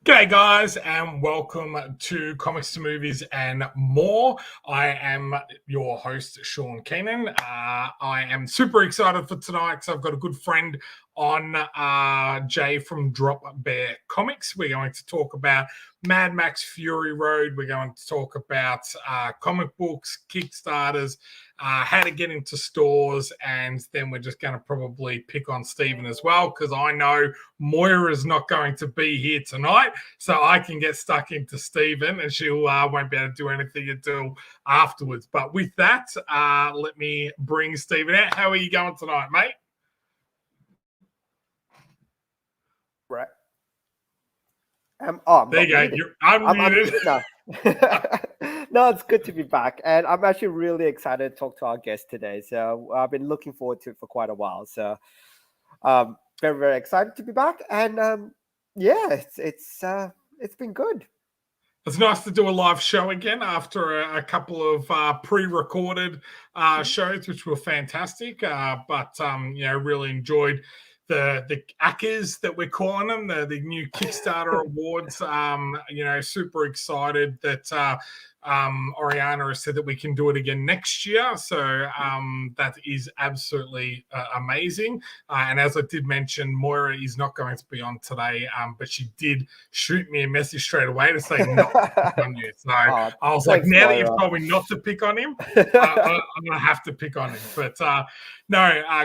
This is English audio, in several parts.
G'day guys and welcome to Comics to Movies and More. I am your host Shaun Keenan. I am super excited for tonight because I've got a good friend on, Jay from Dropbear Comics. We're going to talk about Mad Max Fury Road. We're going to talk about comic books, Kickstarters, how to get into stores, and then we're just going to probably pick on Stephen as well because I know Moira's not going to be here tonight, so I can get stuck into Stephen and she won't be able to do anything until afterwards. But with that, let me bring Stephen out. How are you going tonight, mate? Right. There you go. You're unmuted. No, it's good to be back, and I'm actually really excited to talk to our guest today. So I've been looking forward to it for quite a while. So very, very excited to be back, and yeah, it's been good. It's nice to do a live show again after a couple of pre-recorded shows, which were fantastic. But really enjoyed the ACCAs that we're calling them, the new Kickstarter awards. Super excited that Oriana has said that we can do it again next year. So that is absolutely amazing. And as I did mention, Moira is not going to be on today, but she did shoot me a message straight away to say not to pick on you. So I was like, now that you've told me not to pick on him, I'm going to have to pick on him. But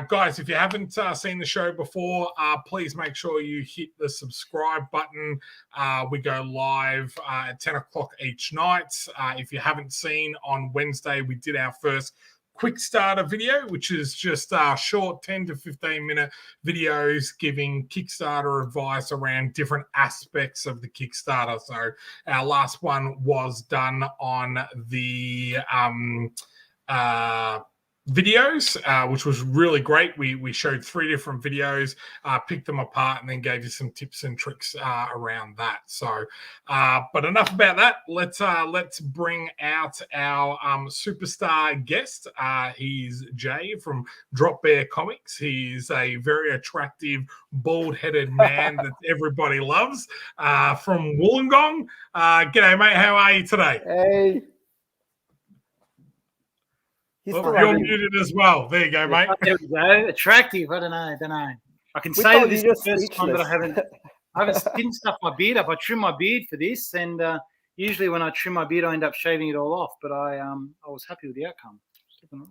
guys, if you haven't seen the show before, please make sure you hit the subscribe button. We go live at 10 o'clock each night. If you haven't seen, on Wednesday, we did our first quick starter video, which is just short 10 to 15 minute videos giving Kickstarter advice around different aspects of the Kickstarter. So our last one was done on the videos, which was really great. We showed 3 different videos, picked them apart, and then gave you some tips and tricks around that. So, but enough about that. Let's bring out our superstar guest. He's Jay from Dropbear Comics. He's a very attractive, bald-headed man that everybody loves from Wollongong. G'day, mate. How are you today? Hey. You're muted as well. There you go, mate. There we go. Attractive. I don't know. I can say that this is the first time that I didn't stuff my beard up. I trimmed my beard for this, and usually when I trim my beard, I end up shaving it all off. But I was happy with the outcome.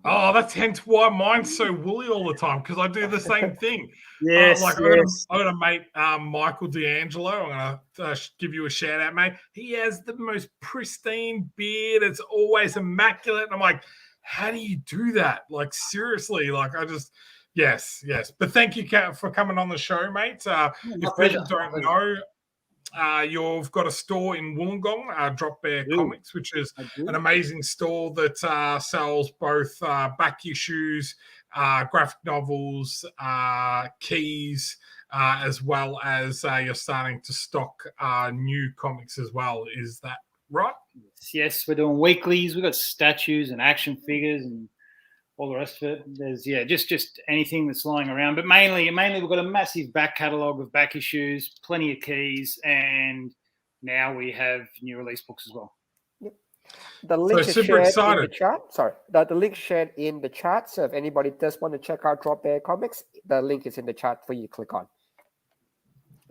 Oh, that's hence why mine's so woolly all the time, because I do the same thing. Yes, I got a mate, Michael D'Angelo. I'm going to give you a shout out, mate. He has the most pristine beard. It's always immaculate. And I'm like, how do you do that? Like, seriously, yes. But thank you for coming on the show, mate. If people don't know, you've got a store in Wollongong, Dropbear Comics, which is an amazing store that sells both back issues, graphic novels, keys, as well as you're starting to stock new comics as well. Is that right? Yes, we're doing weeklies. We've got statues and action figures and all the rest of it. There's just anything that's lying around. But mainly we've got a massive back catalogue of back issues, plenty of keys, and now we have new release books as well. Yep. The link is shared in the chat. Sorry, the link is shared in the chat. So if anybody does want to check out Dropbear Comics, the link is in the chat for you to click on.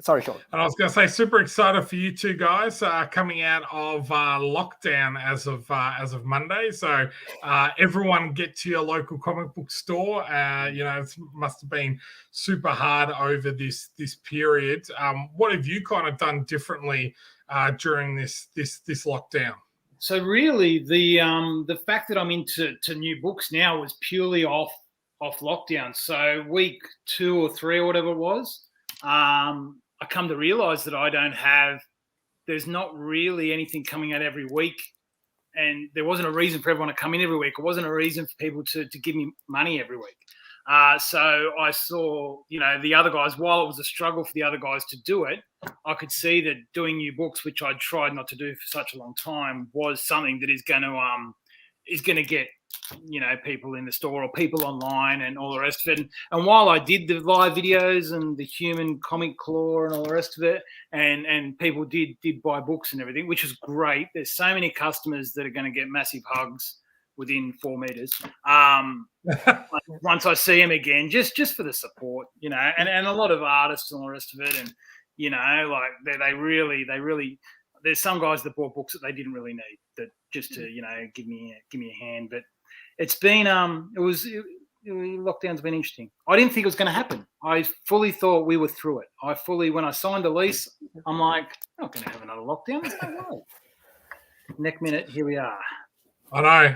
Sorry, Shaun. And I was going to say, super excited for you two guys coming out of lockdown as of Monday. So everyone get to your local comic book store. It must have been super hard over this period. What have you kind of done differently during this lockdown? So really, the fact that I'm into new books now was purely off lockdown. So week 2 or 3 or whatever it was. I come to realize that there's not really anything coming out every week. And there wasn't a reason for everyone to come in every week. It wasn't a reason for people to give me money every week. So I saw, the other guys, while it was a struggle for the other guys to do it, I could see that doing new books, which I'd tried not to do for such a long time, was something that is going to get people in the store or people online and all the rest of it. And while I did the live videos and the human comic claw and all the rest of it, and people did buy books and everything, which is great. There's so many customers that are going to get massive hugs within 4 meters. Once I see them again, just for the support, and a lot of artists and all the rest of it. And, like they really, there's some guys that bought books that they didn't really need, that just to, give me a hand. But it's been, lockdown's been interesting. I didn't think it was going to happen. I fully thought we were through it. When I signed the lease, I'm like, I'm not going to have another lockdown. There's no way. Next minute, here we are. I know.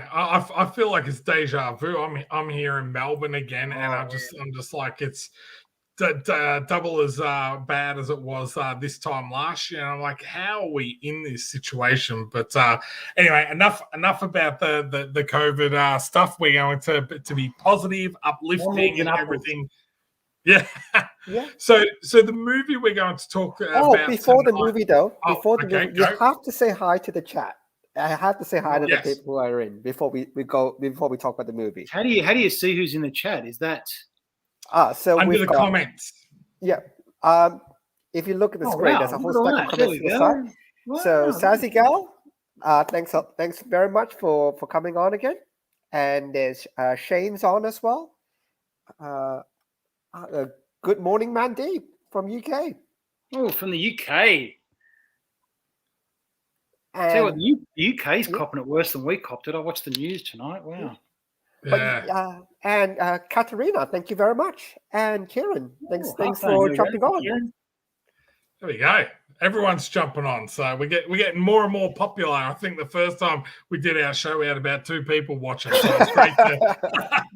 I feel like it's deja vu. I'm here in Melbourne again, and I'm just like, it's double as bad as it was this time last year. And I'm like, how are we in this situation? But anyway, enough about the COVID stuff. We're going to be positive, uplifting, and everything. Yeah. So the movie we're going to talk about. Before the movie, though, you have to say hi to the chat. I have to say hi to the people who are in before we talk about the movie. How do you see who's in the chat? Is that so under the comments? Yeah. If you look at the screen, there's a whole stack of comments on the side. Wow. So Sassy Gal, thanks very much for coming on again. And there's Shane's on as well. Good morning, Mandeep from UK. Oh, from the UK. Tell you what, the UK's copping it worse than we copped it. I watched the news tonight. Wow. Yeah. And Katerina, thank you very much. And Kieran, thanks for jumping on. There we go. Everyone's jumping on, so we're getting more and more popular. I think the first time we did our show, we had about 2 people watching. So it's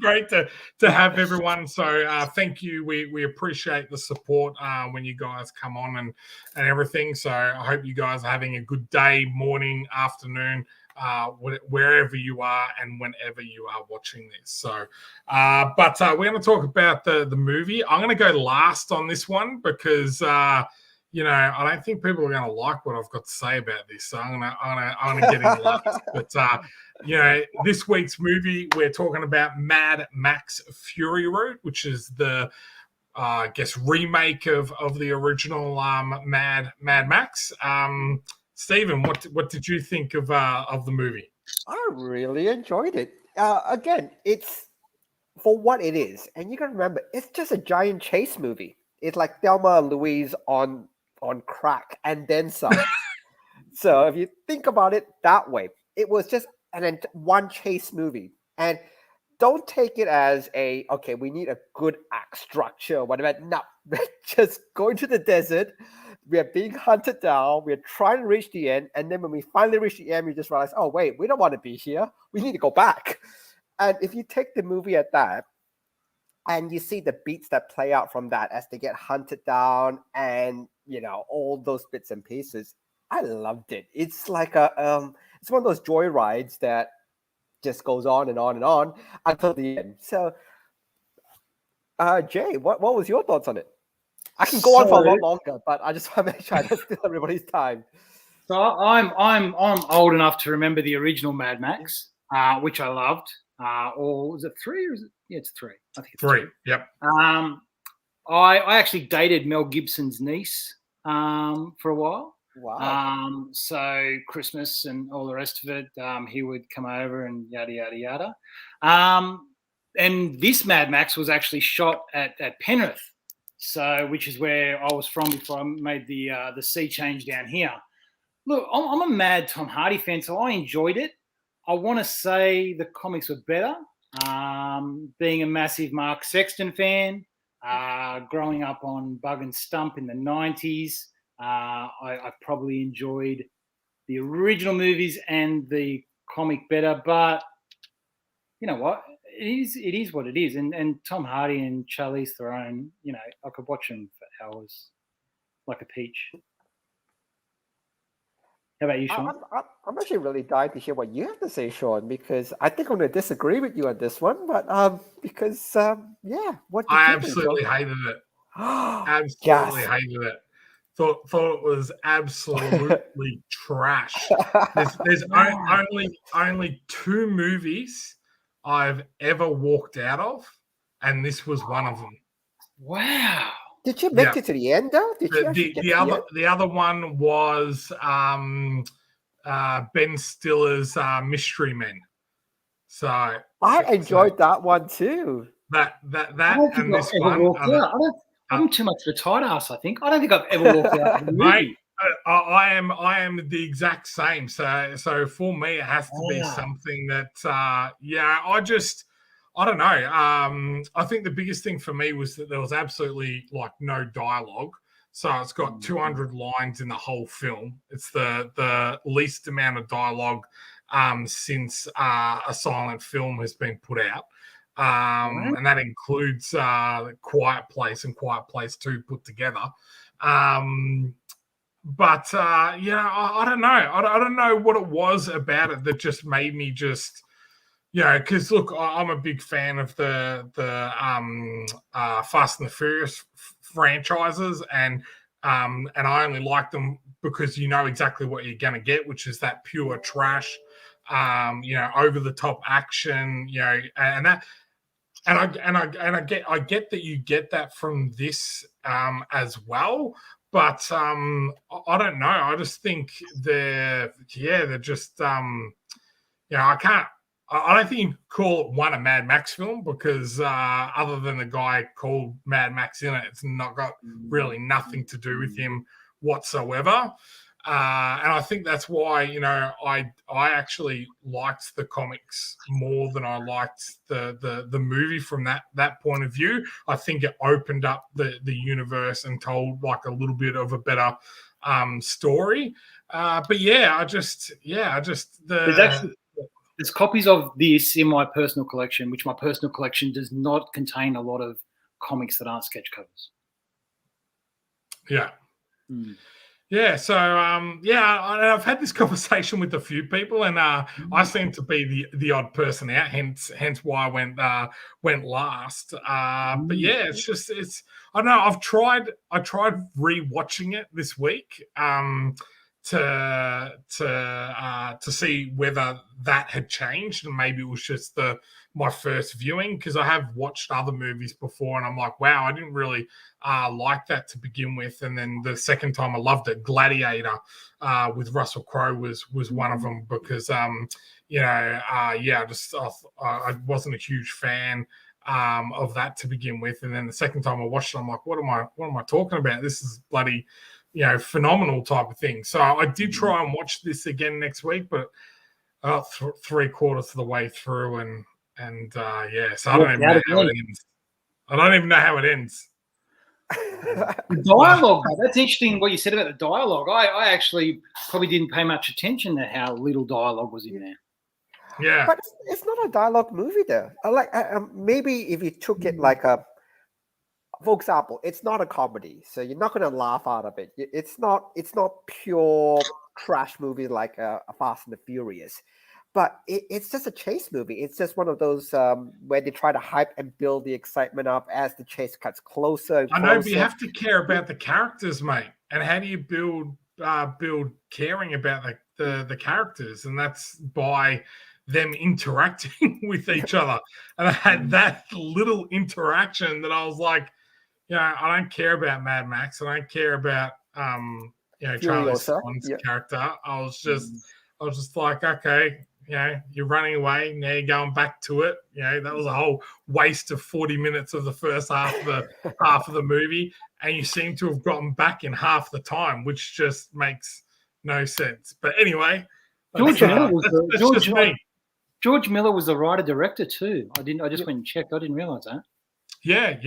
great to have everyone. So thank you. We appreciate the support when you guys come on and everything. So I hope you guys are having a good day, morning, afternoon, wherever you are and whenever you are watching this. So, but we're going to talk about the movie. I'm going to go last on this one because. I don't think people are going to like what I've got to say about this, so I'm gonna get in last. But this week's movie, we're talking about Mad Max Fury Road, which is the remake of the original Mad Max. Stephen, what did you think of the movie? I really enjoyed it. Again, it's for what it is, and you got to remember, it's just a giant chase movie. It's like Thelma and Louise on crack and then some. So if you think about it that way, it was just one chase movie. And don't take it as we need a good act structure or whatever. No, we're just going to the desert. We are being hunted down. We're trying to reach the end. And then when we finally reach the end, we just realize, oh, wait, we don't want to be here. We need to go back. And if you take the movie at that, and you see the beats that play out from that as they get hunted down and, all those bits and pieces, I loved it. It's like it's one of those joy rides that just goes on and on and on until the end. So, Jay, what was your thoughts on it? I can go on for a lot longer, but I just want to make sure I don't steal everybody's time. So I'm old enough to remember the original Mad Max, which I loved. Or was it 3 or is it? Yeah, it's 3. I think it's 3. Yep. I actually dated Mel Gibson's niece for a while. Wow. So Christmas and all the rest of it, he would come over and yada yada yada. And this Mad Max was actually shot at Penrith, which is where I was from before I made the sea change down here. Look, I'm a mad Tom Hardy fan, so I enjoyed it. I want to say the comics were better. Being a massive Mark Sexton fan, growing up on Bug and Stump in the 90s, I probably enjoyed the original movies and the comic better. But you know what? It is what it is. And Tom Hardy and Charlize Theron, I could watch them for hours like a peach. How about you, Shaun? I'm actually really dying to hear what you have to say, Shaun, because I think I'm going to disagree with you on this one. But what? I absolutely hated it. Absolutely hated it. Thought it was absolutely trash. There's only 2 movies I've ever walked out of, and this was one of them. Wow. Did you make it to the end though? Did you actually get to the end? The other one was Ben Stiller's Mystery Men. So I enjoyed that one too. That and this one. I'm too much of a tight ass, I think. I don't think I've ever walked out of a movie. Mate, I am the exact same. So for me, it has to be something that I don't know. I think the biggest thing for me was that there was absolutely like no dialogue. So it's got 200 lines in the whole film. It's the least amount of dialogue since a silent film has been put out. And that includes Quiet Place and Quiet Place 2 put together. But I don't know. I don't know what it was about it that just made me just, because look, I'm a big fan of the Fast and the Furious franchises, and I only like them because you know exactly what you're going to get, which is that pure trash, over the top action, and that. And I get that you get that from this as well, but I don't know. I just think they're just I don't think you call it one a Mad Max film because other than the guy called Mad Max in it, it's not got really nothing to do with him whatsoever. And I think that's why, I actually liked the comics more than I liked the movie from that point of view. I think it opened up the universe and told like a little bit of a better story. There's copies of this in my personal collection, which my personal collection does not contain a lot of comics that aren't sketch covers. Yeah. Yeah, so I've had this conversation with a few people, and I seem to be the odd person out, hence why I went last. But yeah, it's I don't know. I tried rewatching it this week to see whether that had changed, and maybe it was just my first viewing, because I have watched other movies before and I'm like, wow, I didn't really like that to begin with. And then the second time I loved it. Gladiator with Russell Crowe was one of them, because I wasn't a huge fan of that to begin with. And then the second time I watched it, I'm like, what am I talking about? This is bloody phenomenal type of thing. So I did try and watch this again next week, but 3/4 of the way through, and so I don't even know how it ends. I don't even know how it ends. The dialogue, that's interesting what you said about the dialogue. I actually probably didn't pay much attention to how little dialogue was in there. Yeah. But it's not a dialogue movie though. Maybe if you took it like for example, it's not a comedy, so you're not going to laugh out of it. It's not pure trash movie like a Fast and the Furious, but it's just a chase movie. It's just one of those where they try to hype and build the excitement up as the chase cuts closer and closer. I know, but you have to care about the characters, mate. And how do you build caring about the characters? And that's by them interacting with each other. And I had that little interaction that I was like, I don't care about Mad Max. I don't care about Charlie Theron's character. I was just like, okay, you're running away, now you're going back to it. That was a whole waste of 40 minutes of the first half of the movie, and you seem to have gotten back in half the time, which just makes no sense. But anyway, George Miller was the writer director too. I just went and checked. I didn't realize that. Yeah.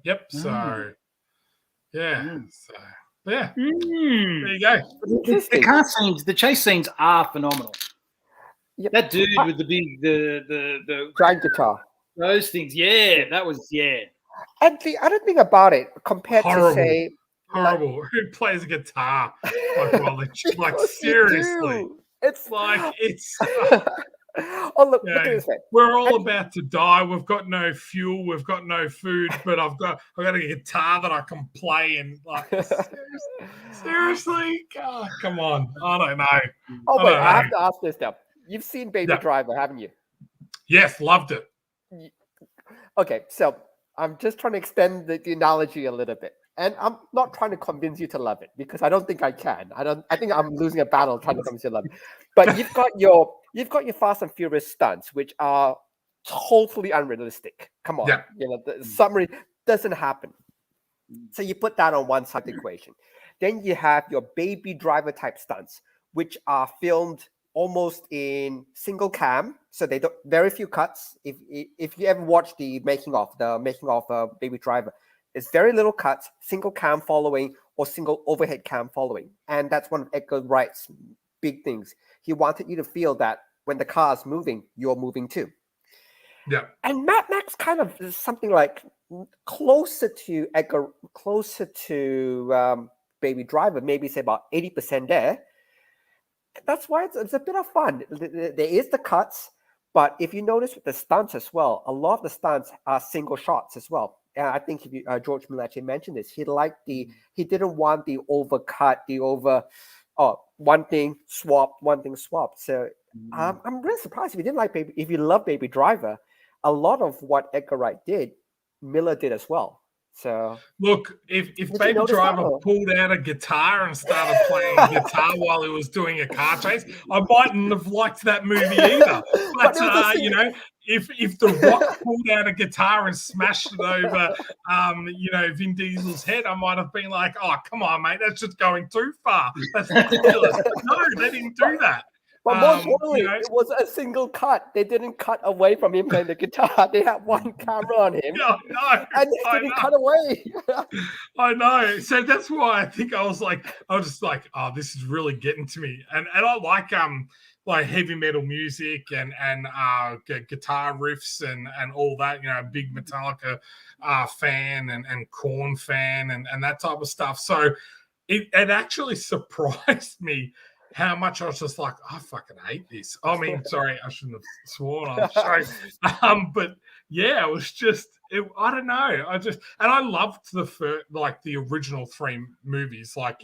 Yep. So there you go. The chase scenes are phenomenal. Yep. That dude with the big the giant guitar. Those things, that was. And the other thing about it, compared to say horrible, who plays a guitar? Like seriously, it's like it's. Oh, look at this. We're all about to die. We've got no fuel. We've got no food. But I've got a guitar that I can play. And like, seriously, oh, come on. I don't know. I have to ask this now. You've seen Baby Driver, haven't you? Yes, loved it. Okay, so I'm just trying to extend the analogy a little bit. And I'm not trying to convince you to love it because I don't think I can. I think I'm losing a battle trying to convince you to love it. But you've got your Fast and Furious stunts, which are totally unrealistic. Come on. Yeah. The summary doesn't happen. So you put that on one side of the equation. Then you have your Baby Driver type stunts, which are filmed almost in single cam, so they don't very few cuts. If you ever watch the making of Baby Driver, it's very little cuts, single cam following or single overhead cam following, and that's one of Edgar Wright's big things. He wanted you to feel that when the car is moving, you're moving too. Yeah. And Mad Max kind of is something like closer to Baby Driver, maybe say about 80% there. That's why it's a bit of fun. There is the cuts, but if you notice with the stunts as well, a lot of the stunts are single shots as well. And I think if you, George Miller actually mentioned this, he didn't want the overcut, one thing swap. So I'm really surprised if you didn't like if you love Baby Driver, a lot of what Edgar Wright did, Miller did as well. So look, if Baby Driver pulled out a guitar and started playing guitar while he was doing a car chase, I mightn't have liked that movie either. But if The Rock pulled out a guitar and smashed it over, Vin Diesel's head, I might have been like, "Oh, come on, mate, that's just going too far. That's ridiculous." But no, they didn't do that. But more importantly, it was a single cut. They didn't cut away from him playing the guitar. They had one camera on him. And they didn't cut away. I know. So that's why I think I was just like, oh, this is really getting to me. And I like heavy metal music and guitar riffs and all that, big Metallica fan and Korn fan and that type of stuff. So it actually surprised me how much I was just like, I fucking hate this. I mean, sorry, I shouldn't have sworn. I'm sorry. But yeah, it was just, I don't know. I loved the original three movies. Like,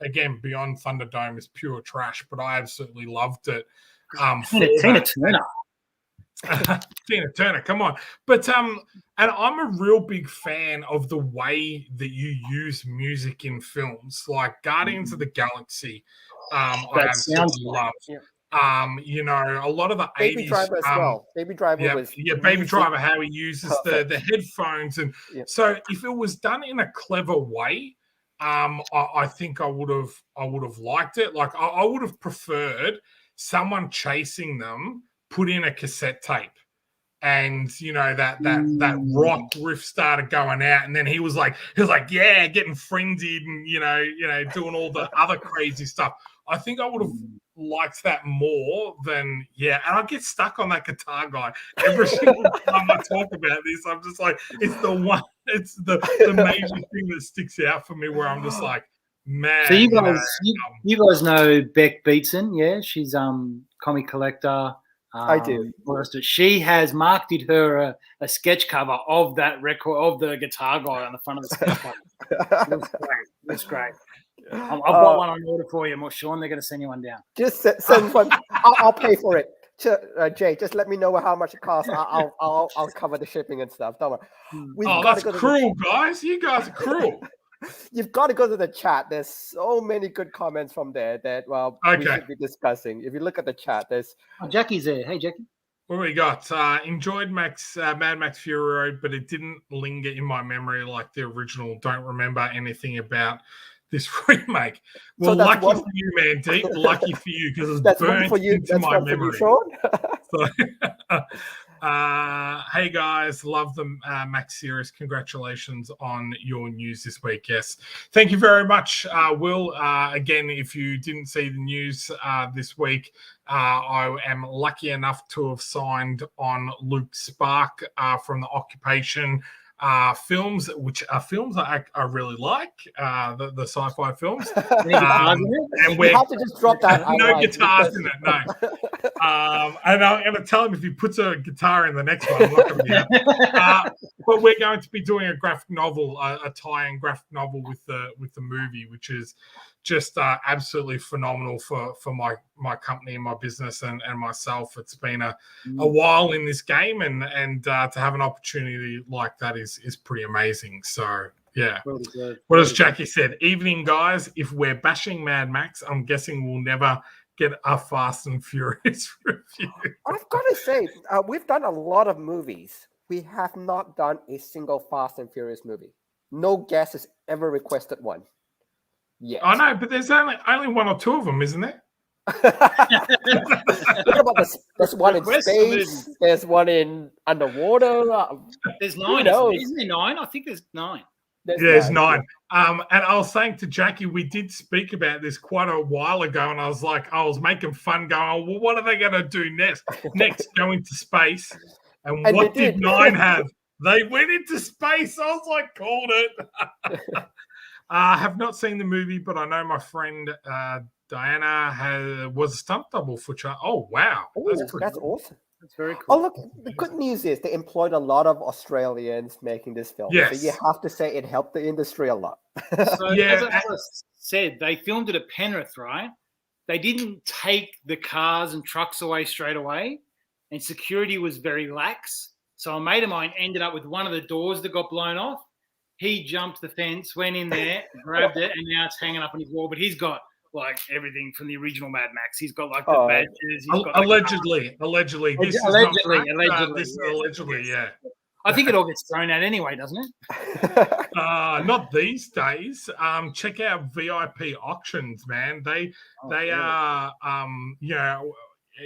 again, Beyond Thunderdome is pure trash, but I absolutely loved it. Tina Turner. Tina Turner, come on. But and I'm a real big fan of the way that you use music in films, like Guardians of the Galaxy. I absolutely love. Yeah. A lot of the Baby 80s. Driver as well. Baby Driver was Baby Driver, how he uses the headphones, and so if it was done in a clever way, I think I would have liked it. Like I would have preferred someone chasing them put in a cassette tape. And that rock riff started going out, and then he was like, yeah, getting frenzied, and doing all the other crazy stuff. I think I would have liked that more than and I get stuck on that guitar guy every single time I talk about this. I'm just like, it's the major thing that sticks out for me, where I'm just like, man. So you guys know Beck Beatson, yeah? She's comic collector. I do. She has marketed her a sketch cover of that record of the guitar guy on the front of the sketch cover. Looks great. I've got one on order for you, Shaun. They're going to send you one down. Just send one. I'll pay for it. Jay, just let me know how much it costs. I'll cover the shipping and stuff. Don't worry. That's cruel, guys. You guys are cruel. You've got to go to the chat. There's so many good comments from there that we should be discussing. If you look at the chat, there's Jackie's there. Hey, Jackie. What do we got? Enjoyed Mad Max Fury Road, but it didn't linger in my memory like the original. Don't remember anything about this remake. Well, so lucky for you, man, Deep. Lucky for you, because it's burnt into my memory. Hey guys, love the Max series. Congratulations on your news this week. Yes, thank you very much, Will. Again, if you didn't see the news this week, I am lucky enough to have signed on Luke Spark from the Occupation films, which are films I really like, the sci-fi films. And we have to just drop that. No guitars in it, no. And I'm going to tell him if he puts a guitar in the next one, I'm not going to be happy. But we're going to be doing a graphic novel, a tie-in graphic novel with the movie, which is just absolutely phenomenal for my company and my business and myself. It's been a while in this game, and to have an opportunity like that is pretty amazing. So yeah. What has Jackie said? Evening, guys. If we're bashing Mad Max, I'm guessing we'll never get a Fast and Furious review. I've got to say, we've done a lot of movies. We have not done a single Fast and Furious movie. No guest has ever requested one. Yes. I know, but there's only one or two of them, isn't there? What about there's one in space. There's one in underwater. There's 9. Isn't there 9? I think there's 9. There's 9. And I was saying to Jackie, we did speak about this quite a while ago, and I was making fun, going, "Oh, well, what are they going to do next? Next, go into space." And what did 9 have? They went into space. I was like, called it. I have not seen the movie, but I know my friend Diana was a stunt double for Charlie. Oh, wow. That's cool. awesome. That's very cool. Oh, look, the good news is they employed a lot of Australians making this film. Yes. So you have to say it helped the industry a lot. So, as I said, they filmed it at Penrith, right? They didn't take the cars and trucks away straight away, and security was very lax. So a mate of mine ended up with one of the doors that got blown off. He jumped the fence, went in there, grabbed it, and now it's hanging up on his wall. But he's got like everything from the original Mad Max. He's got like the badges. He's got, allegedly. This is allegedly, yeah. I think it all gets thrown out anyway, doesn't it? Not these days. Check out VIP auctions, man. They are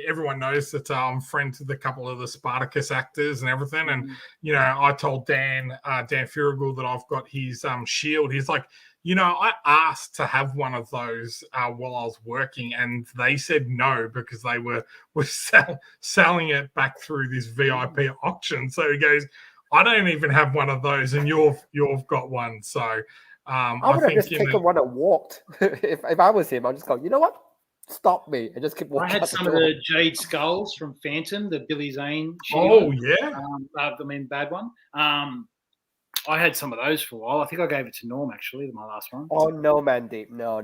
everyone knows that I'm friends with a couple of the Spartacus actors and everything. And, I told Dan Furigal that I've got his shield. He's like, I asked to have one of those while I was working, and they said no because they were selling it back through this VIP auction. So he goes, I don't even have one of those, and you've got one. So I would have just taken one and walked. if I was him, I'd just go, you know what? Stop me and just keep walking. I had some of the Jade Skulls from Phantom, the Billy Zane shield. Oh, yeah. Bad one. I had some of those for a while. I think I gave it to Norm, actually, my last one. Oh, no, Mandeep. No.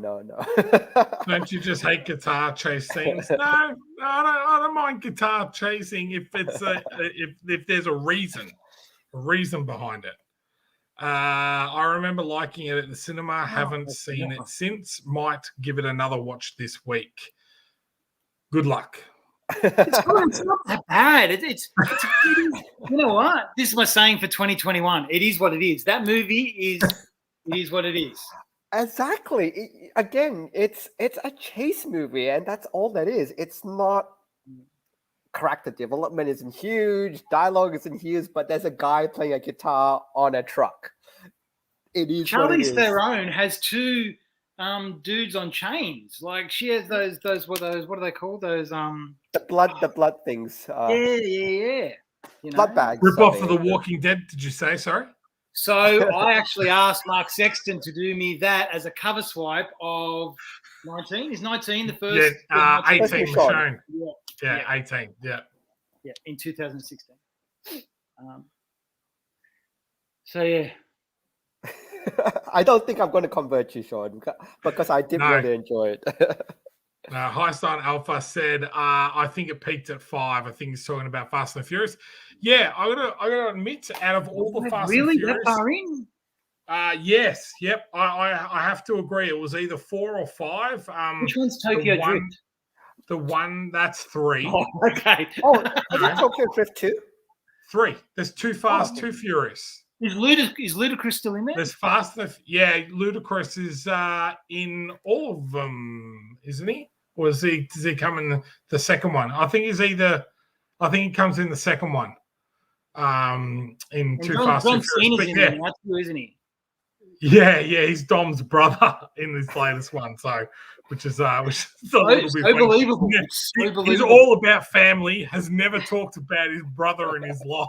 Don't you just hate guitar chase scenes? No, I don't mind guitar chasing if it's if there's a reason behind it. I remember liking it at the cinema. Haven't seen it since. Might give it another watch this week. Good luck. It's not that bad. It's you know what? This is my saying for 2021. It is what it is. That movie is what it is. Exactly. It's a chase movie, and that's all that is. It's not character development isn't huge, dialogue isn't huge, but there's a guy playing a guitar on a truck. It is. Charlize Theron has 2 dudes on chains. Like she has those what are they called? Those the blood things. Yeah. Blood bags. Rip off of The Walking Dead, did you say? Sorry? So I actually asked Mark Sexton to do me that as a cover swipe of 19. Is 19 the first? Yeah, 18 shown. Yeah, 18. Yeah, in 2016. So yeah. I don't think I'm going to convert you, Shaun, because I did really enjoy it. Highstein Alpha said, I think it peaked at 5. I think he's talking about Fast and the Furious. Yeah, I gotta admit, out of all the Fast and Furious, that far in? Yes, yep. I have to agree. It was either 4 or 5. Which one's Tokyo Drift? The one that's 3. Oh, okay. Is it Tokyo Drift 2? 3. There's 2 Fast, 2 Furious. Is Ludacris still in there? There's Fast. Ludacris is in all of them, isn't he? Or does he come in the second one? I think he comes in the second one. In Too Fast and Furious. That's who, isn't he? Yeah, he's Dom's brother in this latest one. So, which is a little bit unbelievable. He's all about family. Has never talked about his brother in his life,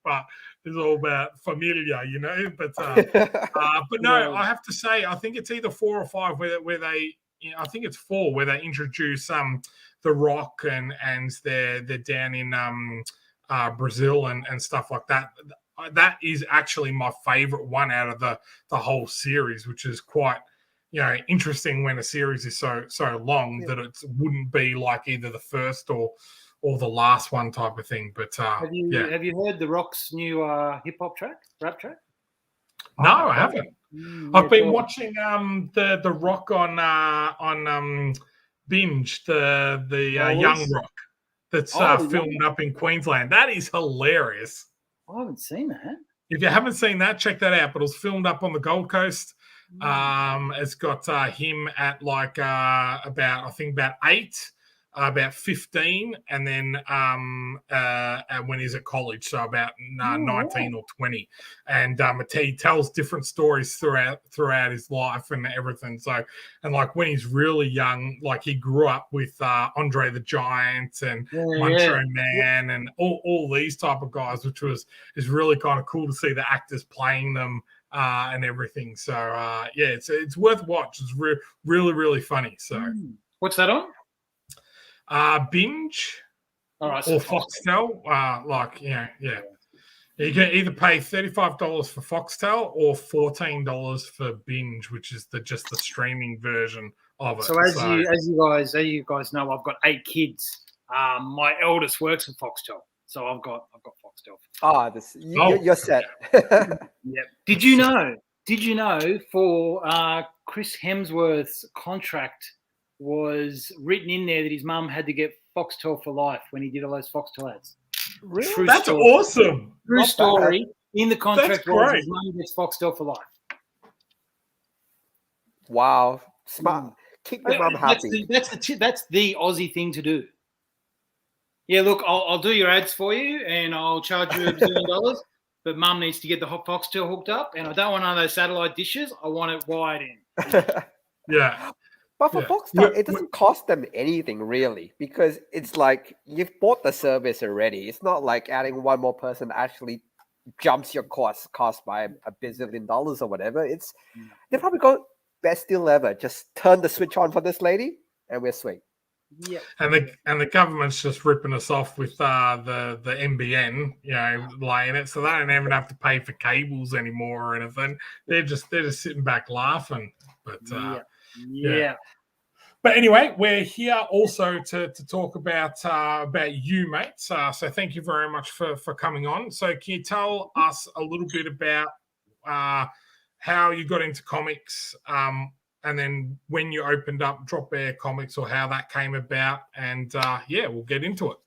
but it's all about familia, But no, I have to say, I think it's either 4 or 5 where I think it's 4 where they introduce The Rock and they're down in Brazil and stuff like that. That is actually my favorite one out of the whole series, which is quite interesting when a series is so long that it wouldn't be like either the first or the last one type of thing. But have you heard The Rock's new hip hop rap track? No, I haven't. I've been watching the Rock on Binge, the Young Rock that's filmed up in Queensland. That is hilarious. I haven't seen that. If you haven't seen that, check that out. But it was filmed up on the Gold Coast. It's got him at like about 8, about 15, and then when he's at college, so about 19 or 20. And he tells different stories throughout his life and everything. So, and like when he's really young, like he grew up with Andre the Giant and Macho Man and all these type of guys, which is really kind of cool to see the actors playing them and everything. So it's worth watch. It's really, really funny. So what's that on? Binge or Foxtel. You can either pay $35 for Foxtel or $14 for Binge, which is just the streaming version of it. So as you guys know, I've got 8 kids. My eldest works at Foxtel, so I've got Foxtel. You're set. Yep. Did you know for Chris Hemsworth's contract was written in there that his mum had to get Foxtel for life when he did all those Foxtel ads? Really? That's awesome. True story. In the contract, his mum gets Foxtel for life. Wow, smart. Keep your mum happy. That's the Aussie thing to do. Yeah, look, I'll do your ads for you, and I'll charge you $1 billion. But mum needs to get the Foxtel hooked up, and I don't want one of those satellite dishes. I want it wired in. Yeah. But for Foxtel, it doesn't cost them anything really, because it's like you've bought the service already. It's not like adding one more person actually jumps your cost by $1 billion or whatever. They probably go best deal ever. Just turn the switch on for this lady, and we're sweet. Yeah. And the government's just ripping us off with the NBN, laying it, so they don't even have to pay for cables anymore or anything. They're just sitting back laughing. But yeah. But anyway, we're here also to talk about you, mate. So thank you very much for coming on. So can you tell us a little bit about how you got into comics, and then when you opened up Dropbear Comics, or how that came about, and we'll get into it.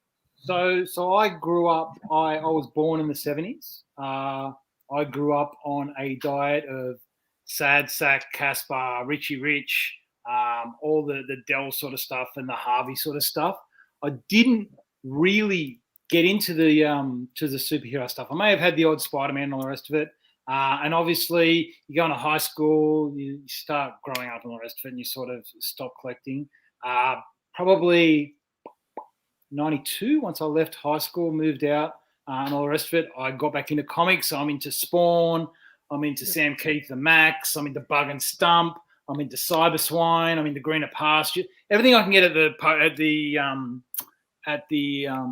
So I grew up. I was born in the 70s. I grew up on a diet of Sad Sack, Caspar, Richie Rich, all the Dell sort of stuff and the Harvey sort of stuff. I didn't really get into the to the superhero stuff. I may have had the odd Spider-Man and all the rest of it. And obviously, you go into high school, you start growing up and all the rest of it, and you sort of stop collecting. Probably 92, once I left high school, moved out, and all the rest of it, I got back into comics. I'm into Spawn. I'm into Sam Keith and Max. I'm into Bug and Stump. I'm into Cyber Swine. I'm into Greener Pasture. Everything I can get at the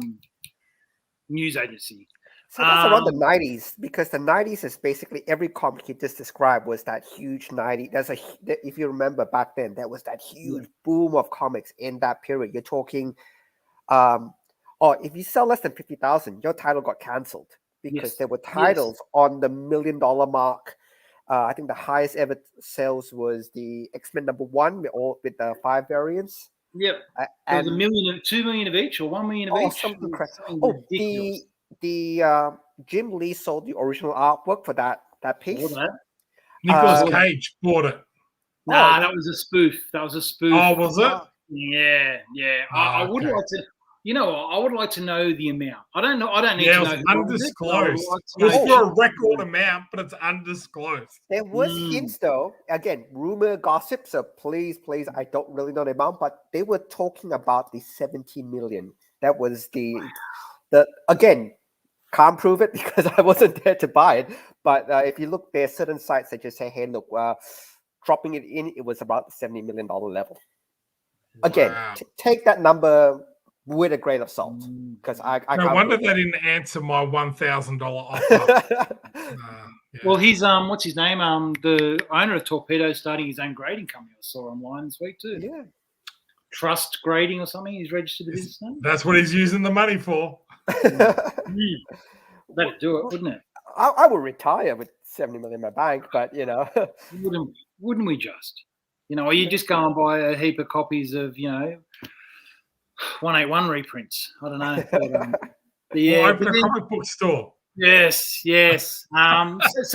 news agency. So that's around the 90s, because the 90s is basically every comic you just described was that huge 90s. If you remember back then, there was that huge boom of comics in that period. You're talking, if you sell less than 50,000, your title got cancelled, because there were titles on the $1 million mark. I think the highest ever sales was the X-Men #1 with the 5 variants. Yep. And $1 million, 2 million of each, or 1 million of each. Something crazy. The Jim Lee sold the original artwork for that piece. Nicolas Cage bought it. Nah, that was a spoof. Oh, was it? Yeah. I would like to. I would like to know the amount. I don't know. I don't need to know. It's undisclosed. It was for a record amount, but it's undisclosed. There was hints, though. Again, rumor, gossip. So please, I don't really know the amount, but they were talking about the 70 million. That was the again. Can't prove it because I wasn't there to buy it. But if you look, there are certain sites that just say, hey, look, dropping it in, it was about the $70 million level. Again, Wow. take that number with a grain of salt, because I No can't wonder believe they didn't answer my $1,000 offer. it. Yeah. Well, he's what's his name? The owner of Torpedo starting his own grading company. I saw online this week too. Yeah. Trust Grading or something. He's registered the business name. That's what he's using the money for. That'd do it, wouldn't it? I would retire with 70 million in my bank, but Wouldn't we just? Or you just go and buy a heap of copies of 181 reprints. I don't know. But, We'll open a comic book store. Yes. So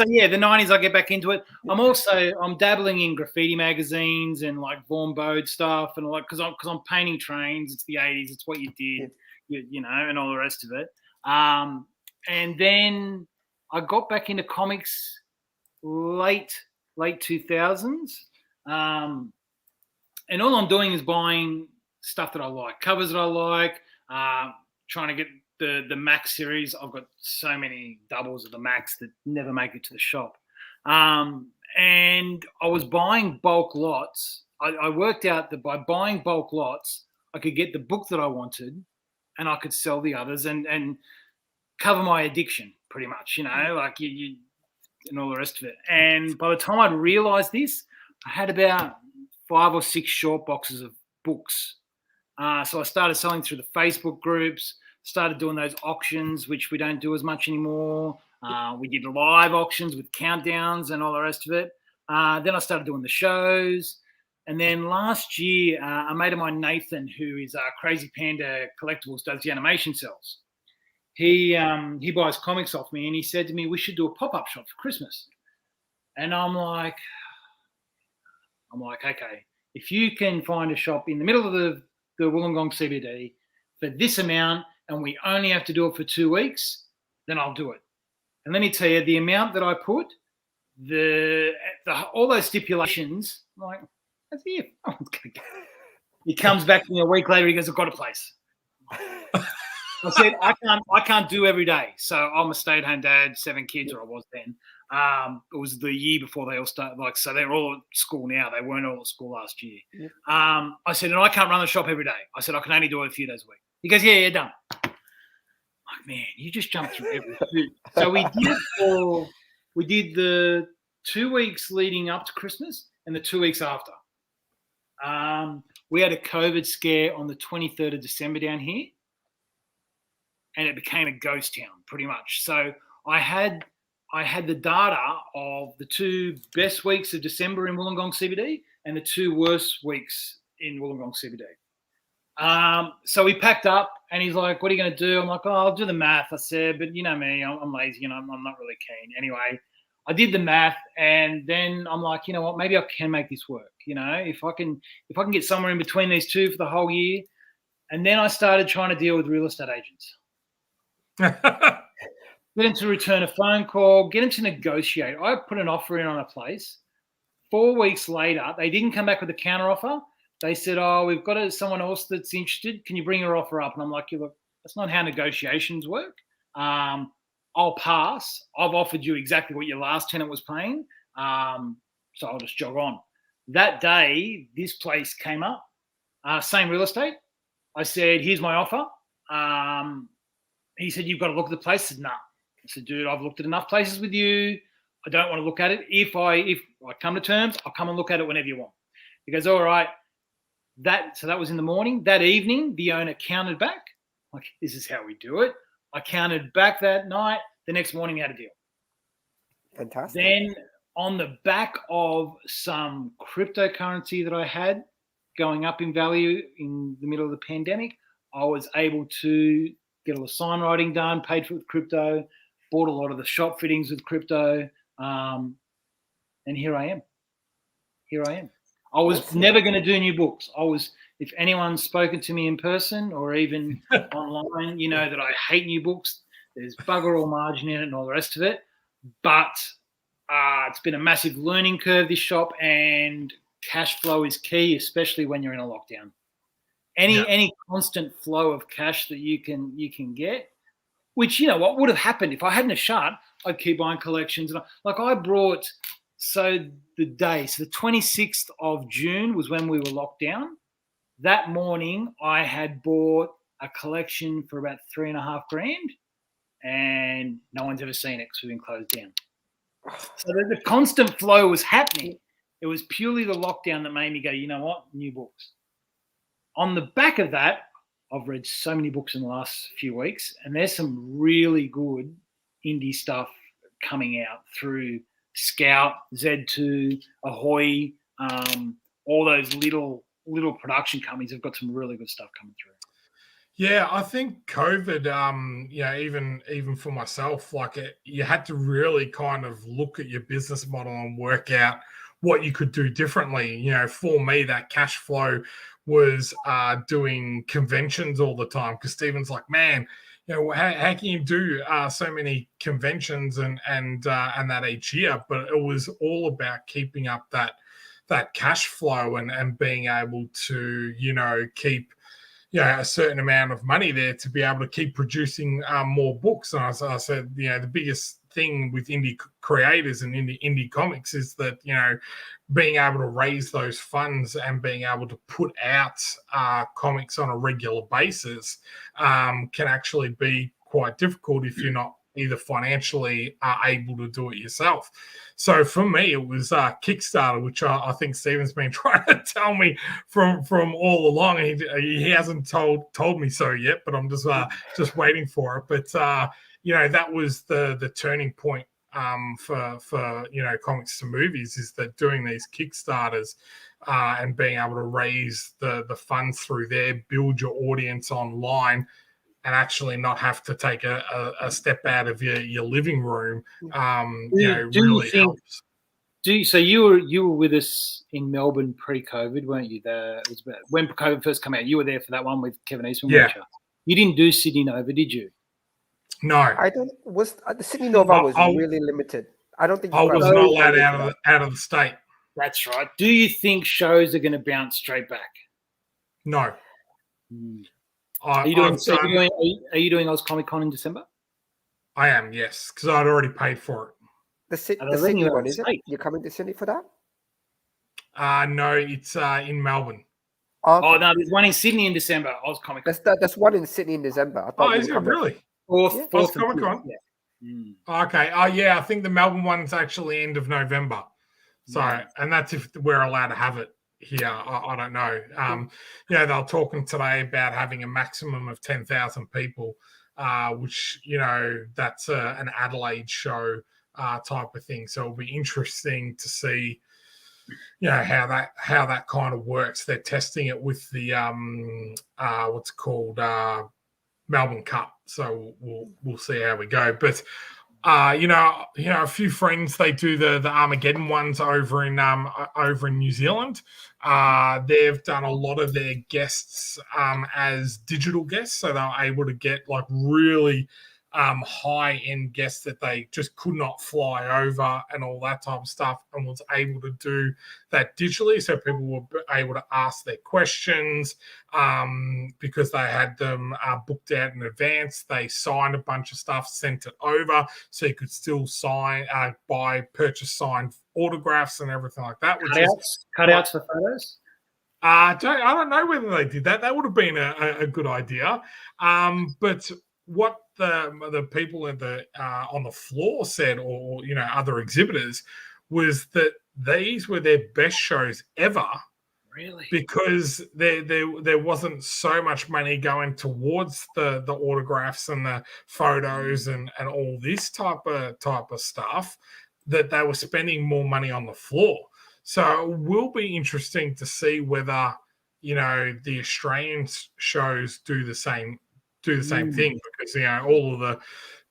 yeah, the 90s I get back into it. I'm dabbling in graffiti magazines and like Vaughan Bode stuff, and like because I'm painting trains. It's the 80s. It's what you did, and all the rest of it. And then I got back into comics late 2000s, and all I'm doing is buying stuff that I like, covers that I like, trying to get the Max series. I've got so many doubles of the Max that never make it to the shop. And I was buying bulk lots. I worked out that by buying bulk lots, I could get the book that I wanted and I could sell the others and cover my addiction pretty much, like you and all the rest of it. And by the time I'd realized this, I had about 5 or 6 short boxes of books. So I started selling through the Facebook groups, started doing those auctions, which we don't do as much anymore. We did live auctions with countdowns and all the rest of it. Then I started doing the shows. And then last year, a mate of mine, Nathan, who is Crazy Panda Collectibles, does the animation cells. He buys comics off me, and he said to me, we should do a pop-up shop for Christmas. And I'm like, okay, if you can find a shop in the middle of the Wollongong CBD for this amount, and we only have to do it for 2 weeks, then I'll do it. And let me tell you, the amount that I put, all those stipulations, I'm like, that's it. He comes back to me a week later. He goes, I've got a place. I said, I can't do every day. So I'm a stay-at-home dad, 7 kids, or I was then. It was the year before they all started. So they're all at school now. They weren't all at school last year. Yeah. I said, and I can't run the shop every day. I said, I can only do it a few days a week. He goes, yeah, done. I'm like, man, you just jumped through every hoop. So we did the 2 weeks leading up to Christmas and the 2 weeks after. We had a COVID scare on the 23rd of December down here, and it became a ghost town pretty much. So I had the data of the 2 best weeks of December in Wollongong CBD and the 2 worst weeks in Wollongong CBD. So we packed up, and he's like, what are you going to do? I'm like, oh, I'll do the math. I said, but you know me, I'm lazy, I'm not really keen. Anyway, I did the math, and then I'm like, you know what, maybe I can make this work. If I can get somewhere in between these two for the whole year. And then I started trying to deal with real estate agents. Get them to return a phone call, get them to negotiate. I put an offer in on a place. 4 weeks later, they didn't come back with a counter offer. They said, oh, we've got someone else that's interested. Can you bring your offer up? And I'm like, look, that's not how negotiations work. I'll pass. I've offered you exactly what your last tenant was paying. So I'll just jog on. That day, this place came up. Same real estate. I said, here's my offer. He said, you've got to look at the place. I said, no. I said, dude, I've looked at enough places with you. I don't want to look at it. If I come to terms, I'll come and look at it whenever you want. He goes, all right. So that was in the morning. That evening, the owner counted back. Like, this is how we do it. I counted back that night. The next morning, we had a deal. Fantastic. Then on the back of some cryptocurrency that I had going up in value in the middle of the pandemic, I was able to get all the sign writing done, paid for it with crypto, bought a lot of the shop fittings with crypto, and here I am. I was never going to do new books. If anyone's spoken to me in person or even online, you know that I hate new books. There's bugger all margin in it and all the rest of it. But it's been a massive learning curve, this shop, and cash flow is key, especially when you're in a lockdown. Any constant flow of cash that you can get, which, what would have happened if I hadn't have shut, I'd keep buying collections. And I brought So the 26th of June was when we were locked down. That morning, I had bought a collection for about $3,500, and no one's ever seen it because we've been closed down. So the constant flow was happening. It was purely the lockdown that made me go, you know what, new books. On the back of that, I've read so many books in the last few weeks, and there's some really good indie stuff coming out through Scout, Z2, Ahoy, all those little production companies have got some really good stuff coming through. Yeah, I think COVID, even for myself, you had to really kind of look at your business model and work out what you could do differently. For me, that cash flow was doing conventions all the time, because Stephen's like, man, how can you do so many conventions and that each year? But it was all about keeping up that cash flow and being able to, keep a certain amount of money there to be able to keep producing more books. And I said, the biggest thing with indie creators and indie comics is that, being able to raise those funds and being able to put out comics on a regular basis can actually be quite difficult if you're not either financially able to do it yourself. So for me, it was Kickstarter, which I think Stephen's been trying to tell me from all along. He hasn't told me so yet, but I'm just waiting for it. But that was the turning point for Comics to Movies, is that doing these Kickstarters and being able to raise the funds through there, build your audience online, and actually not have to take a step out of your living room, really helps. So you were with us in Melbourne pre-COVID, weren't you? When COVID first came out, you were there for that one with Kevin Eastman. Yeah. You didn't do Sydney Nova, did you? No. I don't. The Sydney Nova was really limited. I don't think I was not allowed out of the state. That's right. Do you think shows are going to bounce straight back? No. Are you doing Oz Comic Con in December? I am, yes, because I'd already paid for it. The Sydney one, is it? You're coming to Sydney for that? No, it's in Melbourne. Oh, no, there's one in Sydney in December. Oz Comic Con. That's one in Sydney in December. Is it really? Fourth Comic Con. Yeah. Okay. I think the Melbourne one's actually end of November. So, and that's if we're allowed to have it here. I don't know. They were talking today about having a maximum of 10,000 people, which that's an Adelaide show type of thing. So it'll be interesting to see, how that kind of works. They're testing it with the what's it called, Melbourne Cup. So we'll see how we go. But a few friends, they do the Armageddon ones over in New Zealand. They've done a lot of their guests as digital guests, so they're able to get really high-end guests that they just could not fly over and all that type of stuff, and was able to do that digitally, so people were able to ask their questions because they had them booked out in advance. They signed a bunch of stuff, sent it over, so you could still purchase signed autographs and everything like that. Cutouts for photos? I don't know whether they did that. That would have been a good idea. But what the people on the floor said, or other exhibitors, was that these were their best shows ever. Really? Because there wasn't so much money going towards the autographs and the photos and all this type of stuff, that they were spending more money on the floor. So it will be interesting to see whether the Australian shows do the same thing, because all of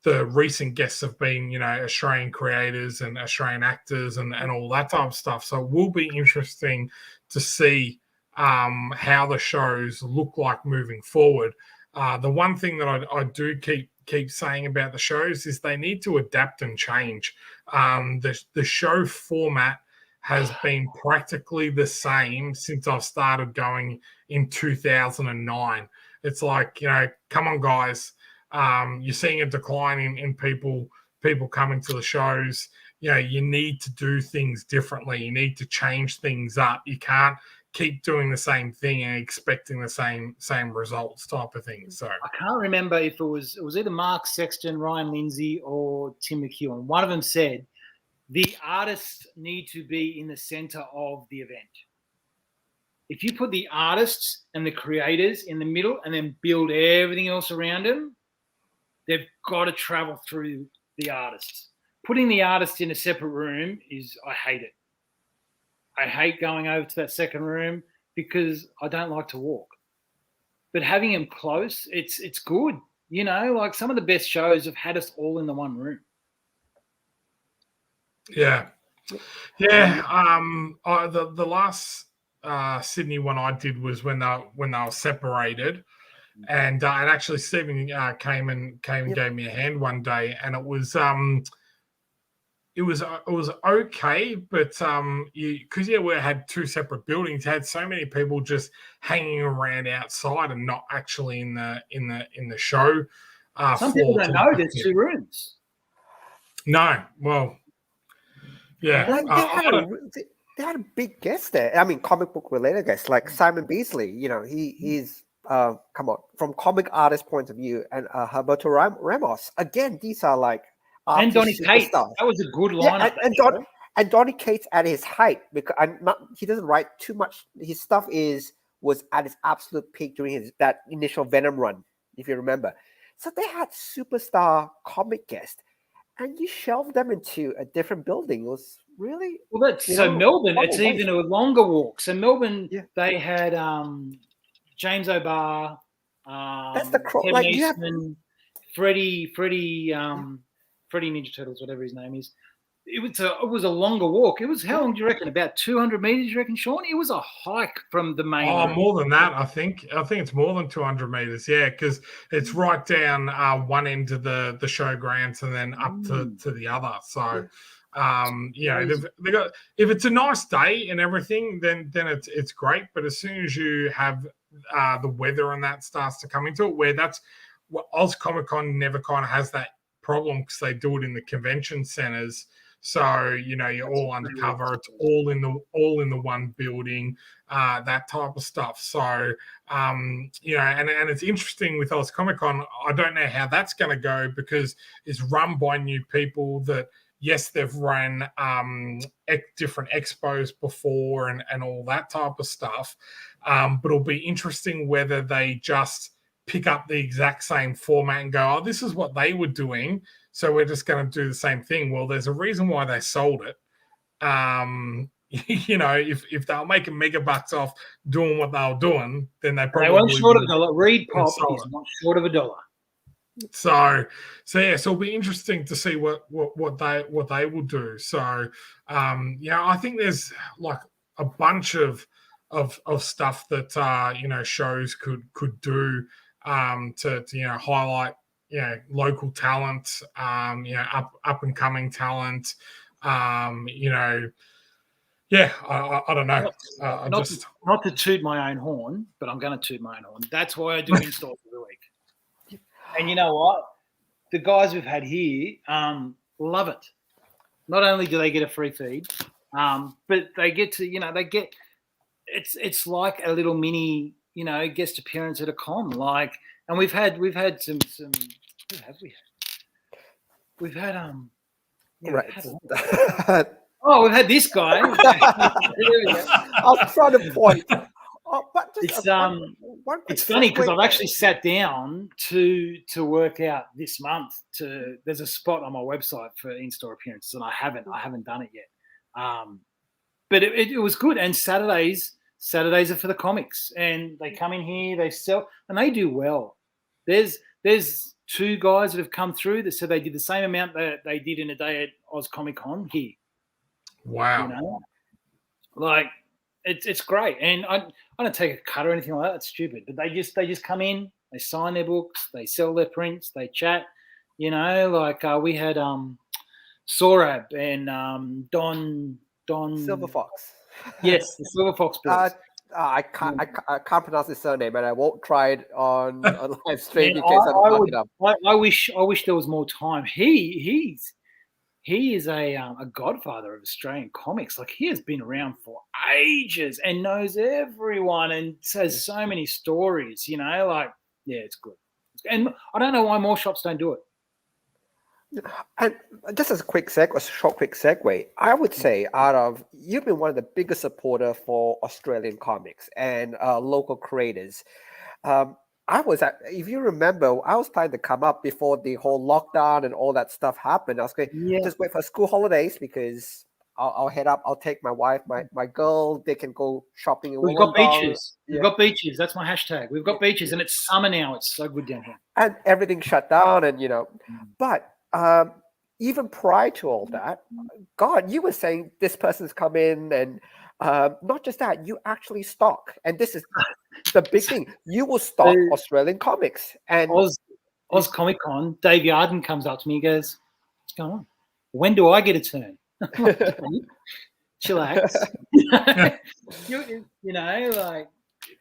the recent guests have been Australian creators and Australian actors and all that type of stuff. So it will be interesting to see how the shows look like moving forward. The one thing that I do keep saying about the shows is they need to adapt and change. The show format has been practically the same since I've started going in 2009. It's like, come on, guys. You're seeing a decline in people coming to the shows. you need to do things differently. You need to change things up. You can't keep doing the same thing and expecting the same results type of thing. So I can't remember if it was either Mark Sexton, Ryan Lindsay, or Tim McEwen. One of them said the artists need to be in the center of the event. If you put the artists and the creators in the middle and then build everything else around them, they've got to travel through the artists. Putting the artists in a separate room I hate it. I hate going over to that second room because I don't like to walk. But having them close, it's good. Like some of the best shows have had us all in the one room. Yeah. The last Sydney one I did was when they were separated, and actually Stephen came and gave me a hand one day, and it was okay, but because we had two separate buildings, had so many people just hanging around outside and not actually in the show. Some people don't know there's two rooms. No, well, yeah. They had a big guest there. I mean, comic book related guests like Simon Beasley. He's come on, from comic artist point of view, and Humberto Ramos. Again, these are like and Donny Cates. That was a good lineup. Yeah, and Donny Cates at his height, because he doesn't write too much. His stuff was at its absolute peak during that initial Venom run, if you remember. So they had superstar comic guests, and you shelved them into a different building. It was really Melbourne. It's even a longer walk. So Melbourne, they had James O'Barr, that's the Kevin Eastman, Freddie Ninja Turtles, whatever his name is. It was a longer walk. It was, how long do you reckon? About 200 meters, you reckon, Shaun? It was a hike from the main. Oh, more than that, I think. I think it's more than 200 meters. Yeah, because it's right down one end of the showgrounds and then up to the other. So, they got, if it's a nice day and everything, then it's great. But as soon as you have the weather and that starts to come into it, where that's what Oz Comic Con never kind of has that problem because they do it in the convention centers. So, you're all undercover. It's all in the one building, that type of stuff. So, and it's interesting with Oz Comic Con. I don't know how that's going to go because it's run by new people that, yes, they've run different expos before and all that type of stuff. But it'll be interesting whether they just pick up the exact same format and go, oh, this is what they were doing, so we're just going to do the same thing. Well, there's a reason why they sold it. If they're making megabucks off doing what they were doing, then they weren't short of a dollar. Reed Pop is not short of a dollar. So it'll be interesting to see what they will do. So, I think there's like a bunch of stuff that shows could do to highlight local talent, up and coming talent. I don't know. Not to toot my own horn, but I'm going to toot my own horn. That's why I do installs every week. And you know what? The guys we've had here love it. Not only do they get a free feed, but they get to, it's like a little mini, guest appearance at a con. Like, and we've had some. Who have we had? We've had we've had this guy. I'll try to point. But it's funny because I've actually sat down to work out this month. There's a spot on my website for in-store appearances, and I haven't done it yet. But it was good. And Saturdays are for the comics, and they come in here, they sell, and they do well. There's two guys that have come through that said they did the same amount that they did in a day at Oz Comic Con here. Wow. Like it's great. And I don't take a cut or anything like that. It's stupid. But they just come in, they sign their books, they sell their prints, they chat. We had Sorab and Don Silver Fox. Yes, the Silver Fox boys. I can't pronounce his surname, and I won't try it on live stream in case I don't look it up. I wish there was more time. He's he is a godfather of Australian comics. Like, he has been around for ages and knows everyone and says so many stories. Like, yeah, it's good. And I don't know why more shops don't do it. And just as a quick segue, I would say you've been one of the biggest supporter for Australian comics and local creators. If you remember, I was planning to come up before the whole lockdown and all that stuff happened. I was going just wait for school holidays because I'll head up. I'll take my wife, my girl. They can go shopping. We've got beaches. We've got beaches. That's my hashtag. We've got beaches, and it's summer now. It's so good down here. And everything shut down, and but even prior to all that, God, you were saying this person's come in, and not just that, you actually stock, and this is the big thing. You will stock Australian comics. And Oz Comic Con, Dave Yarden comes up to me and goes, "What's going on? When do I get a turn?" Chillax.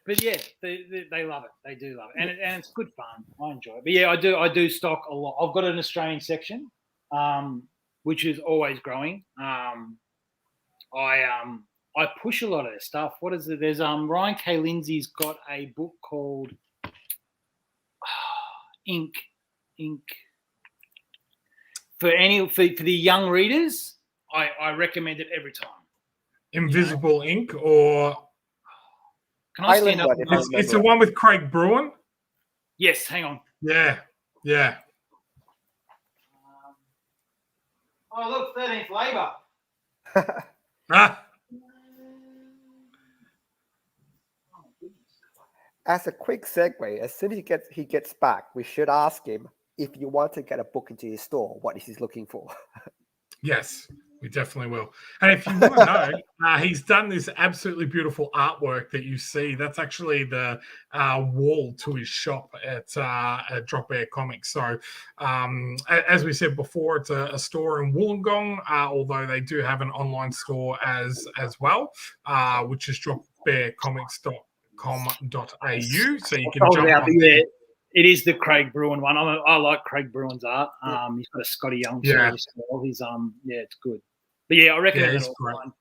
But yeah, they love it. They do love it, and it's good fun. I enjoy it. But yeah, I do stock a lot. I've got an Australian section, which is always growing. I push a lot of their stuff. What is it? There's Ryan K. Lindsay's got a book called Ink. For the young readers, I recommend it every time. Invisible Ink, or can I stand up? It's the one with Craig Bruin. Yes, hang on. Yeah. Oh, look, 13th Labour. As a quick segue, as soon as he gets back, we should ask him if you want to get a book into his store, what is he looking for? Yes, we definitely will. And if you want to know, he's done this absolutely beautiful artwork that you see. That's actually the wall to his shop at Dropbear Comics. So, as we said before, it's a store in Wollongong, although they do have an online store as well, which is dropbearcomics.com.au. So you can jump on there. It is the Craig Bruin one. I like Craig Bruin's art. He's got a Scotty Young story as well. He's it's good. But yeah, I recommend it all.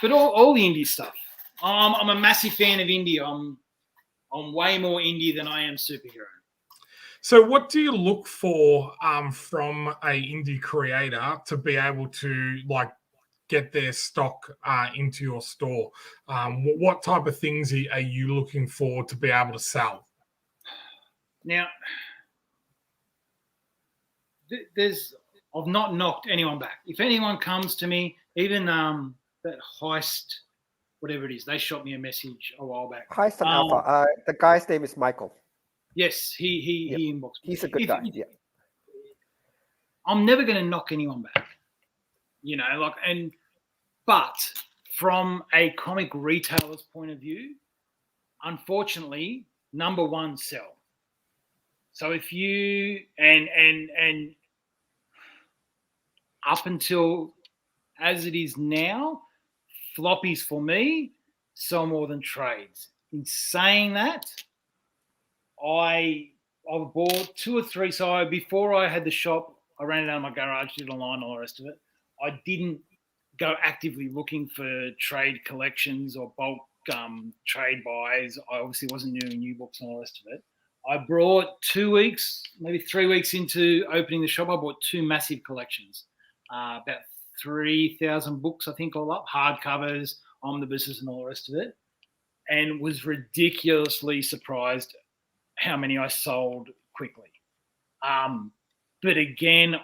But all the indie stuff. I'm a massive fan of indie. I'm way more indie than I am superhero. So what do you look for from a indie creator to be able to get their stock into your store? What type of things are you looking for to be able to sell? Now, I've not knocked anyone back. If anyone comes to me, even that Heist, whatever it is, they shot me a message a while back. Heist and Alpha. The guy's name is Michael. Yes, he inboxed me. He's a good guy. Yeah. I'm never going to knock anyone back. But from a comic retailer's point of view, unfortunately, number one, sell. So if you and up until as it is now, floppies for me sell more than trades. In saying that, I bought 2 or 3. So before I had the shop, I ran it out of my garage, did online, all the rest of it. I didn't go actively looking for trade collections or bulk trade buys. I obviously wasn't doing new books and all the rest of it. I brought 2 weeks, maybe 3 weeks into opening the shop, I bought 2 massive collections, about 3,000 books, I think, all up, hardcovers, omnibuses and all the rest of it, and was ridiculously surprised how many I sold quickly. But again,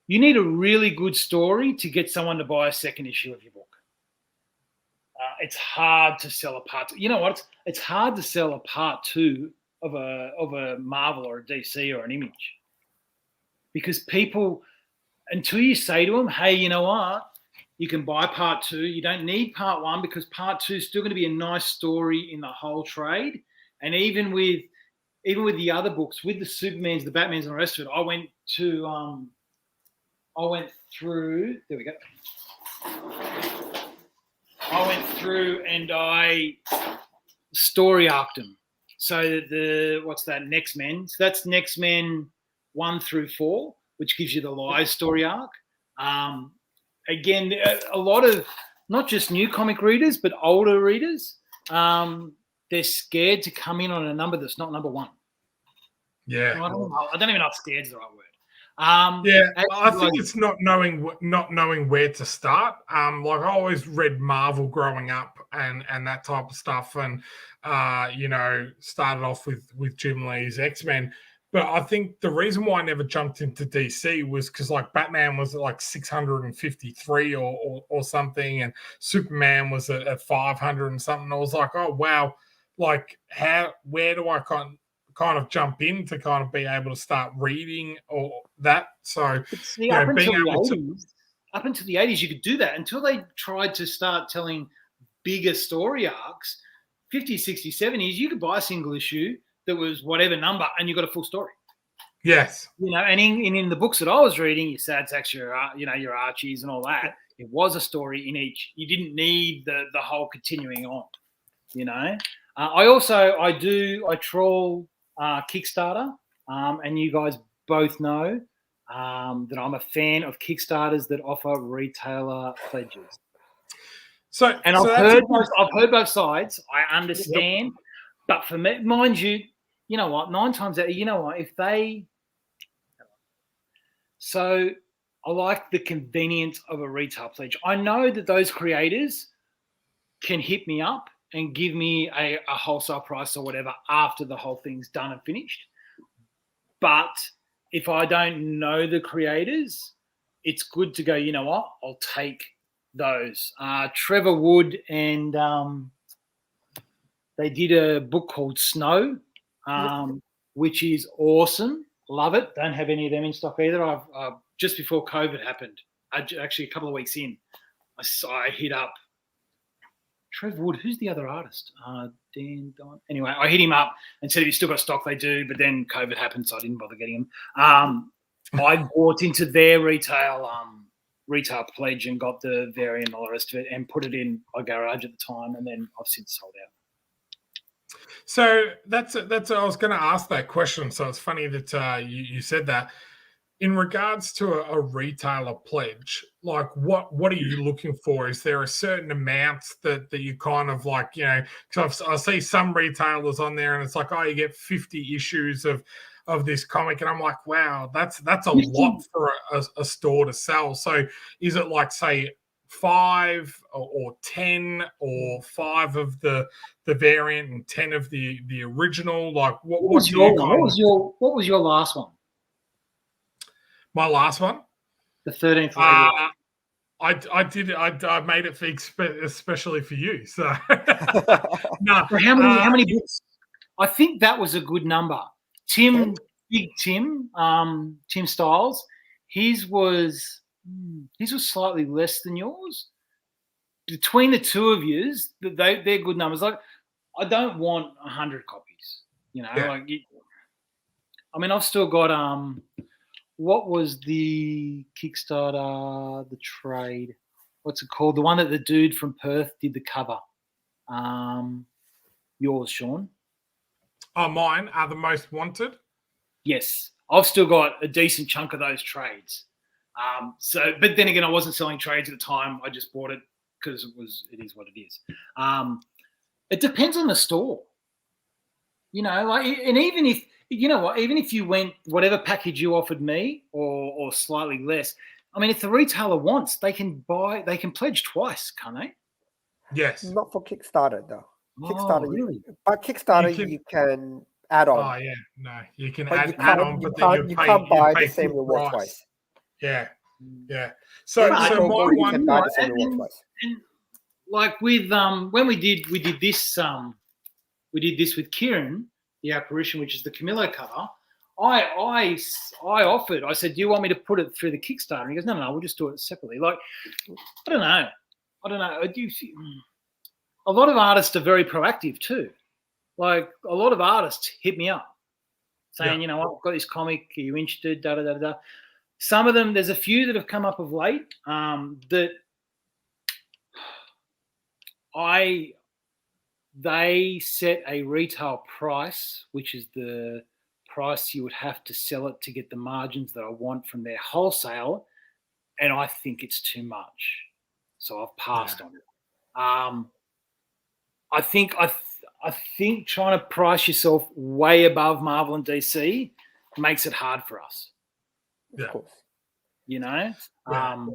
you need a really good story to get someone to buy a second issue of your book. It's hard to sell a part. You know what? It's hard to sell a part 2 of a Marvel or a DC or an Image, because people, until you say to them, "Hey, you know what? You can buy part 2. You don't need part 1 because part 2 is still going to be a nice story in the whole trade." And even with the other books, with the Supermans, the Batmans, and the rest of it, I went through. There we go. I went through and I story arced them. So what's that? Next Men. So that's Next Men 1 through 4. which gives you the Lies story arc. Again, a lot of not just new comic readers, but older readers, they're scared to come in on a number that's not number one. Yeah. I don't even know if scared is the right word. I think it's not knowing where to start. Like I always read Marvel growing up and that type of stuff, and started off with Jim Lee's X-Men. But I think the reason why I never jumped into DC was because like Batman was at like 653 or something, and Superman was at 500 and something. I was like, oh wow, like where do I kind of jump in to kind of be able to start reading or that? So see, up until the 80s, you could do that until they tried to start telling bigger story arcs. 50s, 60s, 70s, you could buy a single issue that was whatever number and you got a full story. Yes. And in the books that I was reading, your Sad Sacks, your Archies and all that, it was a story in each. You didn't need the whole continuing on, I troll Kickstarter, and you guys both know that I'm a fan of Kickstarters that offer retailer pledges. I've heard both sides. I understand, but for me, mind you, you know what? 9 times out, if they. So I like the convenience of a retail pledge. I know that those creators can hit me up and give me a wholesale price or whatever after the whole thing's done and finished. But if I don't know the creators, it's good to go, you know what? I'll take those. Trevor Wood and they did a book called Snow, which is awesome. Love it. Don't have any of them in stock either. I've just before COVID happened, actually a couple of weeks in, I hit up Trevor Wood. Who's the other artist? Dan Don. Anyway, I hit him up and said if you still got stock, they do. But then COVID happened, so I didn't bother getting them. I bought into their retail pledge and got the variant and all the rest of it and put it in my garage at the time, and then I've since sold out. So that's I was going to ask that question. So it's funny that you said that. In regards to a retailer pledge, like what are you looking for? Is there a certain amount that you kind of like, because I see some retailers on there and it's like, oh, you get 50 issues of this comic, and I'm like, wow, that's a lot for a store to sell. So is it like, say, 5 or 10 or 5 of the variant and 10 of the original? Like what was your last one? My last one? The 13th label. I made it especially for you. So no. How many books? I think that was a good number. Tim Styles, his was slightly less than yours. Between the two of yous, they're good numbers. Like, I don't want 100 copies. I've still got what was the Kickstarter, the trade? What's it called? The one that the dude from Perth did the cover. Yours, Shaun. Oh, mine are the most wanted. Yes, I've still got a decent chunk of those trades. But then again, I wasn't selling trades at the time. I just bought it because it is what it is. It depends on the store, and even if even if you went whatever package you offered me or slightly less, if the retailer wants, they can pledge twice, can't they? Yes. Not for Kickstarter though. Kickstarter, really? But Kickstarter you can add on. Oh yeah, no, you can but add on, but then you can't buy the same reward twice. Yeah. So my one, and like with when we did this with Kieran, the Apparition, which is the Camillo cover. I offered. I said, "Do you want me to put it through the Kickstarter?" And he goes, "No, we'll just do it separately." Like, I don't know. A lot of artists are very proactive too. Like, a lot of artists hit me up saying, I've got this comic. Are you interested? Da da da da. Some of them, there's a few that have come up of late that they set a retail price, which is the price you would have to sell it to get the margins that I want from their wholesale, and I think it's too much. So I've passed on it. I think trying to price yourself way above Marvel and DC makes it hard for us. Of course. You know? Yeah.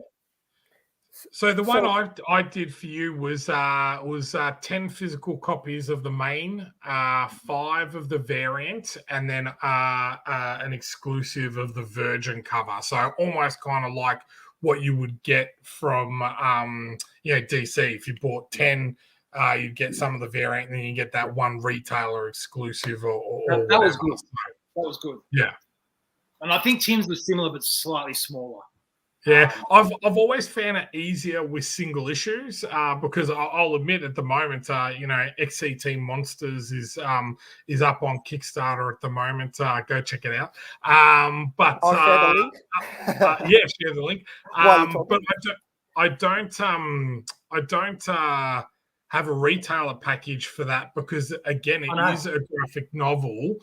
So the one I did for you was 10 physical copies of the main, 5 of the variant, and then an exclusive of the Virgin cover. So almost kind of like what you would get from DC. If you bought 10, you'd get some of the variant, and then you get that one retailer exclusive or that was whatever. good. That was good. Yeah. And I think Tim's was similar but slightly smaller. Yeah, I've always found it easier with single issues because I'll admit at the moment, XCT Monsters is up on Kickstarter at the moment. Go check it out. But I'll share the link. Yeah, share the link. But I don't have a retailer package for that because again, it is a graphic novel,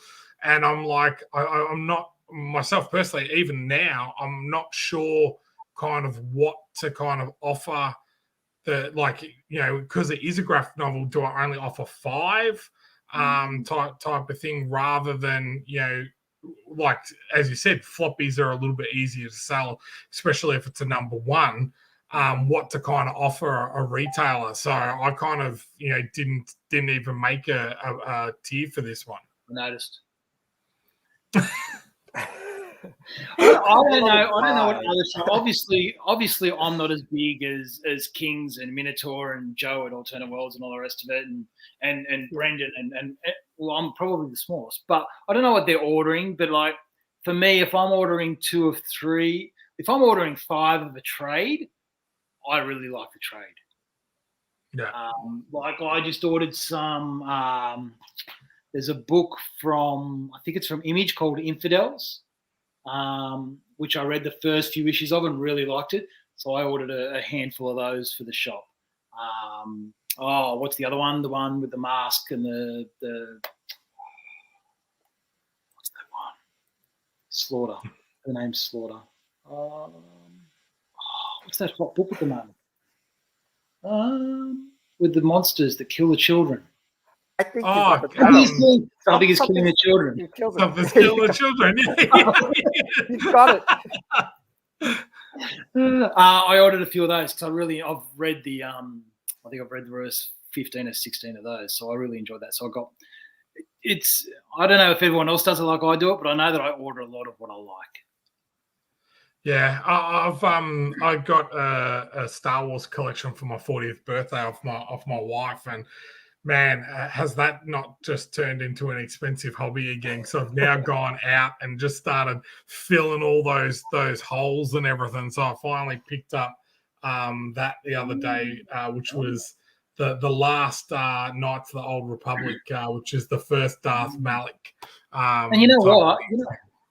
and I'm like, I'm not myself personally. Even now, I'm not sure kind of what to kind of offer because it is a graphic novel, do I only offer 5 type of thing rather than, like, as you said, floppies are a little bit easier to sell, especially if it's a number 1, what to kind of offer a retailer. So I kind of, didn't even make a tier for this one. I noticed. I don't know what other. Obviously, I'm not as big as Kings and Minotaur and Joe at Alternate Worlds and all the rest of it, and Brendan and well, I'm probably the smallest. But I don't know what they're ordering. But like for me, if I'm ordering 2 of 3, if I'm ordering 5 of a trade, I really like the trade. Yeah. Like I just ordered some. There's a book from, I think it's from Image, called Infidels, which I read the first few issues of and really liked it. So I ordered a handful of those for the shop. What's the other one? The one with the mask and the what's that one? Slaughter. The name's Slaughter. What's that hot book at the moment? With the monsters that kill the children. I think something is killing the children. Something's killing the children. You've got it. I ordered a few of those because I've read the I think I've read the first 15 or 16 of those, so I really enjoyed that. So I don't know if everyone else does it like I do it, but I know that I order a lot of what I like. Yeah, I got a Star Wars collection for my 40th birthday off my wife, and man, has that not just turned into an expensive hobby again? So I've now gone out and just started filling all those holes and everything. So I finally picked up that the other day, which was the last Knights of the Old Republic, which is the first Darth Malik. And you know what?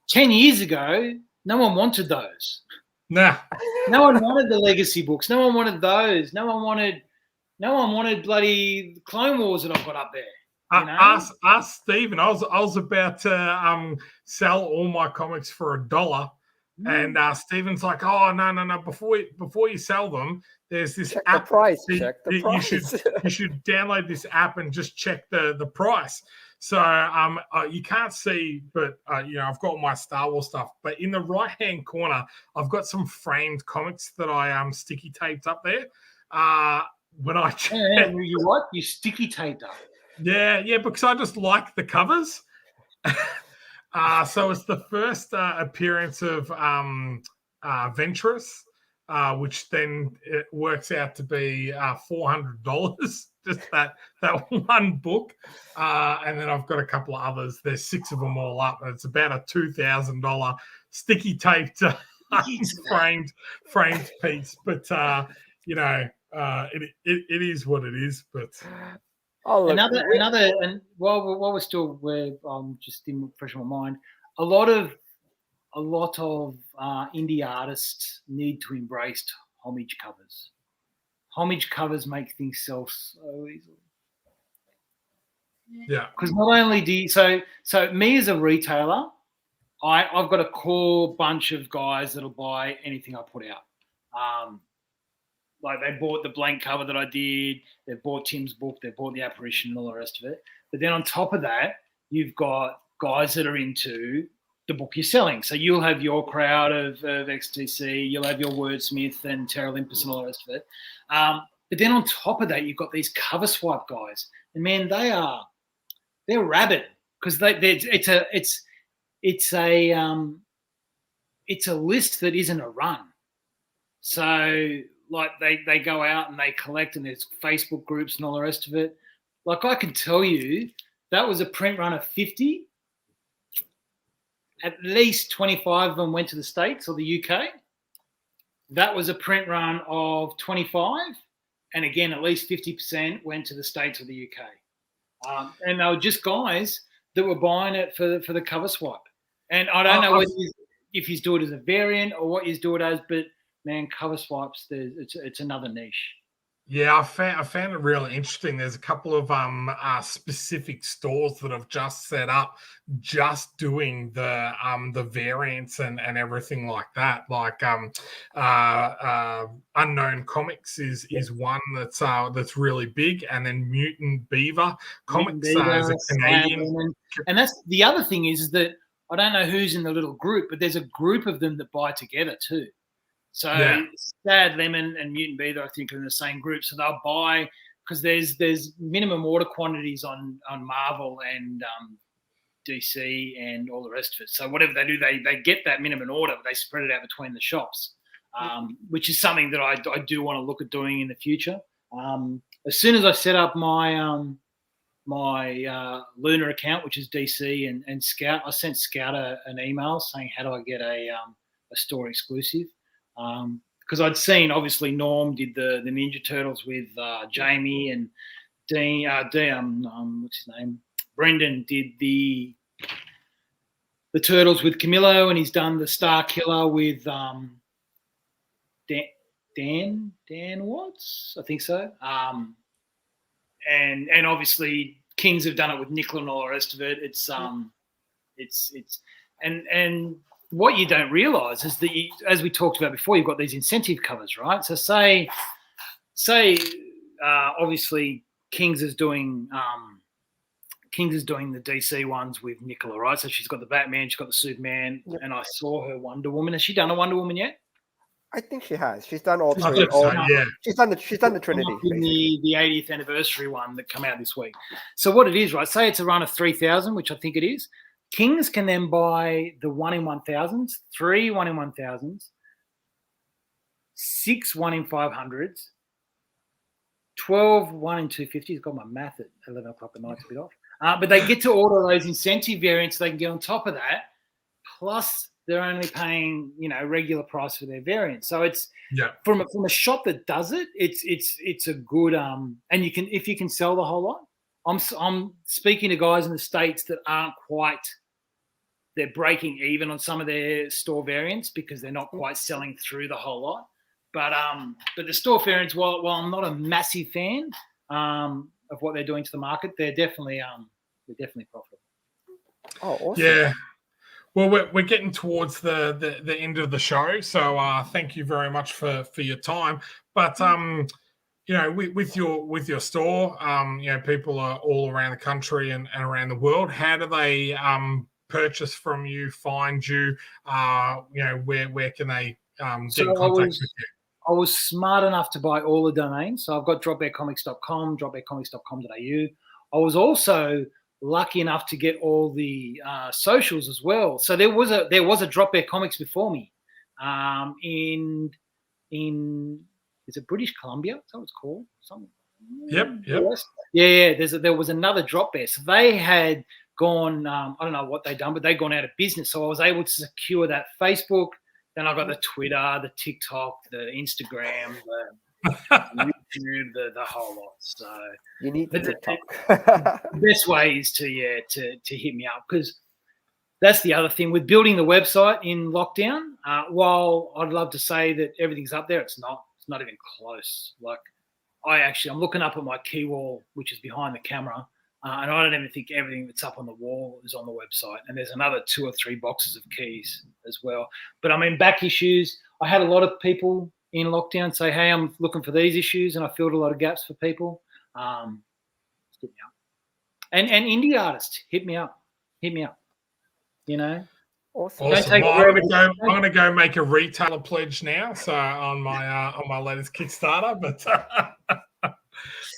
10 years ago, no one wanted those. Nah. No one wanted the legacy books. No one wanted those. No one wanted bloody Clone Wars that I've got up there. Ask Stephen. I was about to sell all my comics for $1, and Stephen's like, "Oh no! Before you sell them, there's this app. Check the price. You should download this app and just check the price." So you can't see, but I've got all my Star Wars stuff. But in the right-hand corner, I've got some framed comics that I sticky taped up there. When I check, you what? You sticky taped up? Yeah, because I just like the covers. So it's the first appearance of Ventress, which then it works out to be $400. Just that one book, and then I've got a couple of others. There's 6 of them all up, and it's about a $2,000 sticky taped framed piece. But it is what it is. But another, and while we're just fresh in my mind, a lot of indie artists need to embrace homage covers. Homage covers make things sell so easily. Yeah. Because not only do you, so me as a retailer, I've got a core bunch of guys that'll buy anything I put out. Like they bought the blank cover that I did, they bought Tim's book, they bought the apparition and all the rest of it. But then on top of that, you've got guys that are into the book you're selling. So you'll have your crowd of XTC, you'll have your Wordsmith and Terra Olympus and all the rest of it. But then on top of that, you've got these cover swipe guys, and man, they're rabid because it's a list that isn't a run. So like they go out and they collect, and there's Facebook groups and all the rest of it. Like I can tell you, that was a print run of 50. At least 25 of them went to the States or the UK. That was a print run of 25. And again, at least 50% went to the States or the UK. And they were just guys that were buying it for the cover swipe. And I don't know if he's doing it as a variant or what he's doing it as, but man, cover swipes, it's another niche. Yeah, I found it really interesting. There's a couple of specific stores that have just set up, just doing the variants and everything like that. Like Unknown Comics is one that's really big, and then Mutant Beaver Comics is a Canadian. And that's the other thing is that I don't know who's in the little group, but there's a group of them that buy together too. So Sad Lemon and Mutant Beaver, I think, are in the same group. So they'll buy because there's minimum order quantities on Marvel and DC and all the rest of it. So whatever they do, they get that minimum order, but they spread it out between the shops, which is something that I do want to look at doing in the future. As soon as I set up my my Lunar account, which is DC and Scout, I sent Scout an email saying, how do I get a store exclusive? Because I'd seen, obviously, Norm did the Ninja Turtles with Jamie, and Dean, what's his name? Brendan did the Turtles with Camillo, and he's done the Star Killer with Dan Watts, I think so. And obviously Kings have done it with Nicola and all the rest of it. It's what you don't realise is that, as we talked about before, you've got these incentive covers, right? So say, obviously Kings is doing the DC ones with Nicola, right? So she's got the Batman, she's got the Superman, and I saw her Wonder Woman. Has she done a Wonder Woman yet? I think she has. She's done all three. She's done the Trinity. The 80th anniversary one that come out this week. So what it is, right? Say it's a run of 3,000, which I think it is. Kings can then buy the 1 in 1,000s, 3 1 in 1,000s, 6 1 in 500s, 12 1 in 250s. Got my math at 11 o'clock at night, it's a bit off. But they get to order those incentive variants. They can get on top of that. Plus, they're only paying, regular price for their variants. So it's from a shop that does it. It's a good and if you can sell the whole lot. I'm speaking to guys in the States that aren't quite. They're breaking even on some of their store variants because they're not quite selling through the whole lot. But the store variants, while I'm not a massive fan of what they're doing to the market, they're definitely profitable. Oh, awesome. Yeah. Well, we're getting towards the end of the show, so thank you very much for your time. But with your store, people are all around the country and around the world. How do they purchase from you, find you? Where can they get in contact with you? I was smart enough to buy all the domains. So I've got dropbearcomics.com, dropbearcomics.com.au. I was also lucky enough to get all the socials as well. So there was a Dropbear Comics before me in is it British Columbia? Is that what it's called? Yep. Yeah. There was another Dropbear. So they had gone, I don't know what they'd done, but they'd gone out of business. So I was able to secure that Facebook. Then I got the Twitter, the TikTok, the Instagram, the YouTube, the whole lot. So you need the TikTok. The best way is to hit me up, because that's the other thing with building the website in lockdown. While I'd love to say that everything's up there, it's not. It's not even close. Like I'm looking up at my key wall, which is behind the camera. And I don't even think everything that's up on the wall is on the website. And there's another 2 or 3 boxes of keys as well. But I mean, back issues, I had a lot of people in lockdown say, hey, I'm looking for these issues, and I filled a lot of gaps for people. Hit me up. And indie artists, hit me up. You know? Awesome. Awesome. I'm going to go make a retailer pledge now. So on my latest Kickstarter,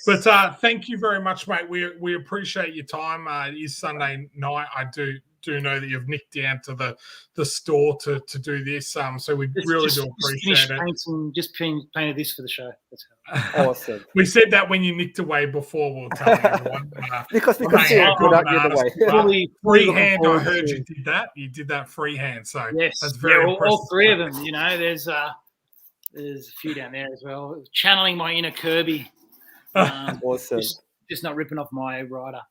but thank you very much, mate. We appreciate your time. It is Sunday night. I do know that you've nicked down to the store to do this. So we really do appreciate it. Just painted this for the show. That's awesome. We said that when you nicked away before. We'll tell everyone. because we could see it without the way. Freehand, I heard you did that. You did that freehand. So yes, that's very impressive. All 3 of them. You know, there's a few down there as well. Channeling my inner Kirby. Awesome. Just not ripping off my rider.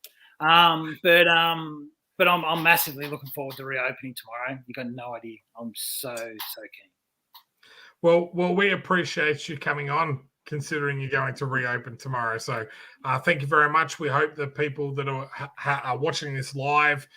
But I'm massively looking forward to reopening tomorrow. You got no idea. I'm so keen. Well, we appreciate you coming on, considering you're going to reopen tomorrow. So thank you very much. We hope that people that are watching this live,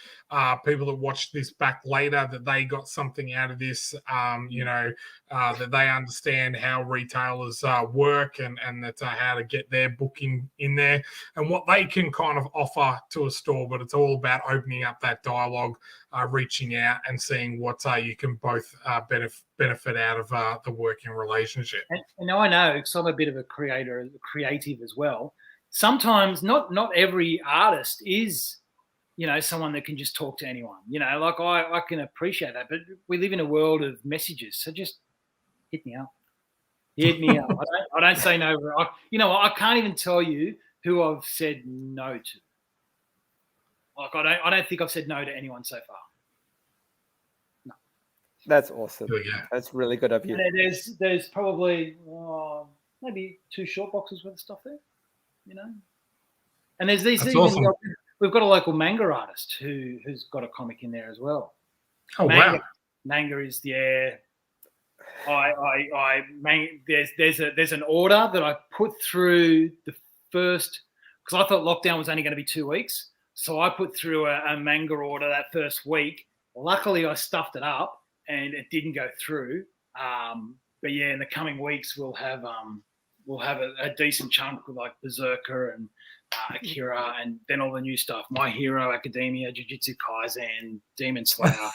people that watch this back later, that they got something out of this, that they understand how retailers work and that how to get their booking in there and what they can kind of offer to a store. But it's all about opening up that dialogue, reaching out and seeing what you can both benefit out of the working relationship. And I know, because I'm a bit of a creative as well. Sometimes not every artist is, someone that can just talk to anyone. Like I can appreciate that, but we live in a world of messages. So just hit me up. Hit me up. I don't say no. I can't even tell you who I've said no to. Like I don't think I've said no to anyone so far. No. That's awesome. That's really good of you. And there's probably maybe 2 short boxes worth of stuff there. And there's these. Awesome. We've got a local manga artist who's got a comic in there as well. Oh wow! Manga is there's an order that I put through the first, because I thought lockdown was only going to be 2 weeks, so I put through a manga order that first week. Luckily, I stuffed it up and it didn't go through. But yeah, in the coming weeks we'll have a decent chunk with like Berserker and Akira, and then all the new stuff: My Hero Academia, Jujutsu Kaisen, Demon Slayer.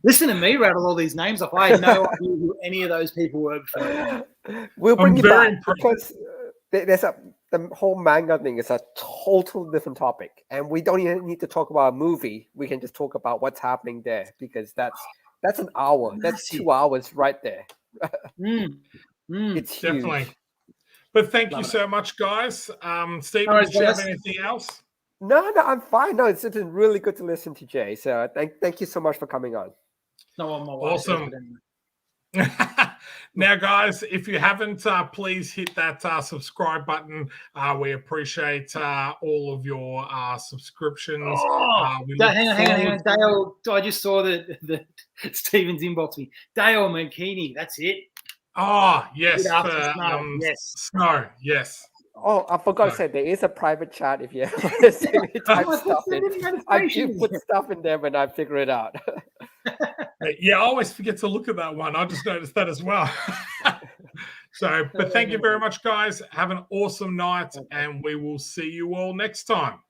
Listen to me rattle all these names off. I had no idea who any of those people were before. We'll bring you back because the whole manga thing is a total different topic, and we don't even need to talk about a movie. We can just talk about what's happening there, because that's an hour. That's 2 hours right there. It's definitely huge. But thank you so much, guys. Stephen, did you have anything else? No, I'm fine. No, it's been really good to listen to Jay. So thank you so much for coming on. Awesome. Now, guys, if you haven't, please hit that subscribe button. We appreciate all of your subscriptions. Hang on. Dale, I just saw that Stephen's inbox me. Dale Mankini, that's it. Oh, yes. Yes. Snow, yes. Oh, I forgot to say, there is a private chat if you want to see me type stuff in. I do put stuff in there when I figure it out. Yeah, I always forget to look at that one. I just noticed that as well. But thank you very much, guys. Have an awesome night, and we will see you all next time.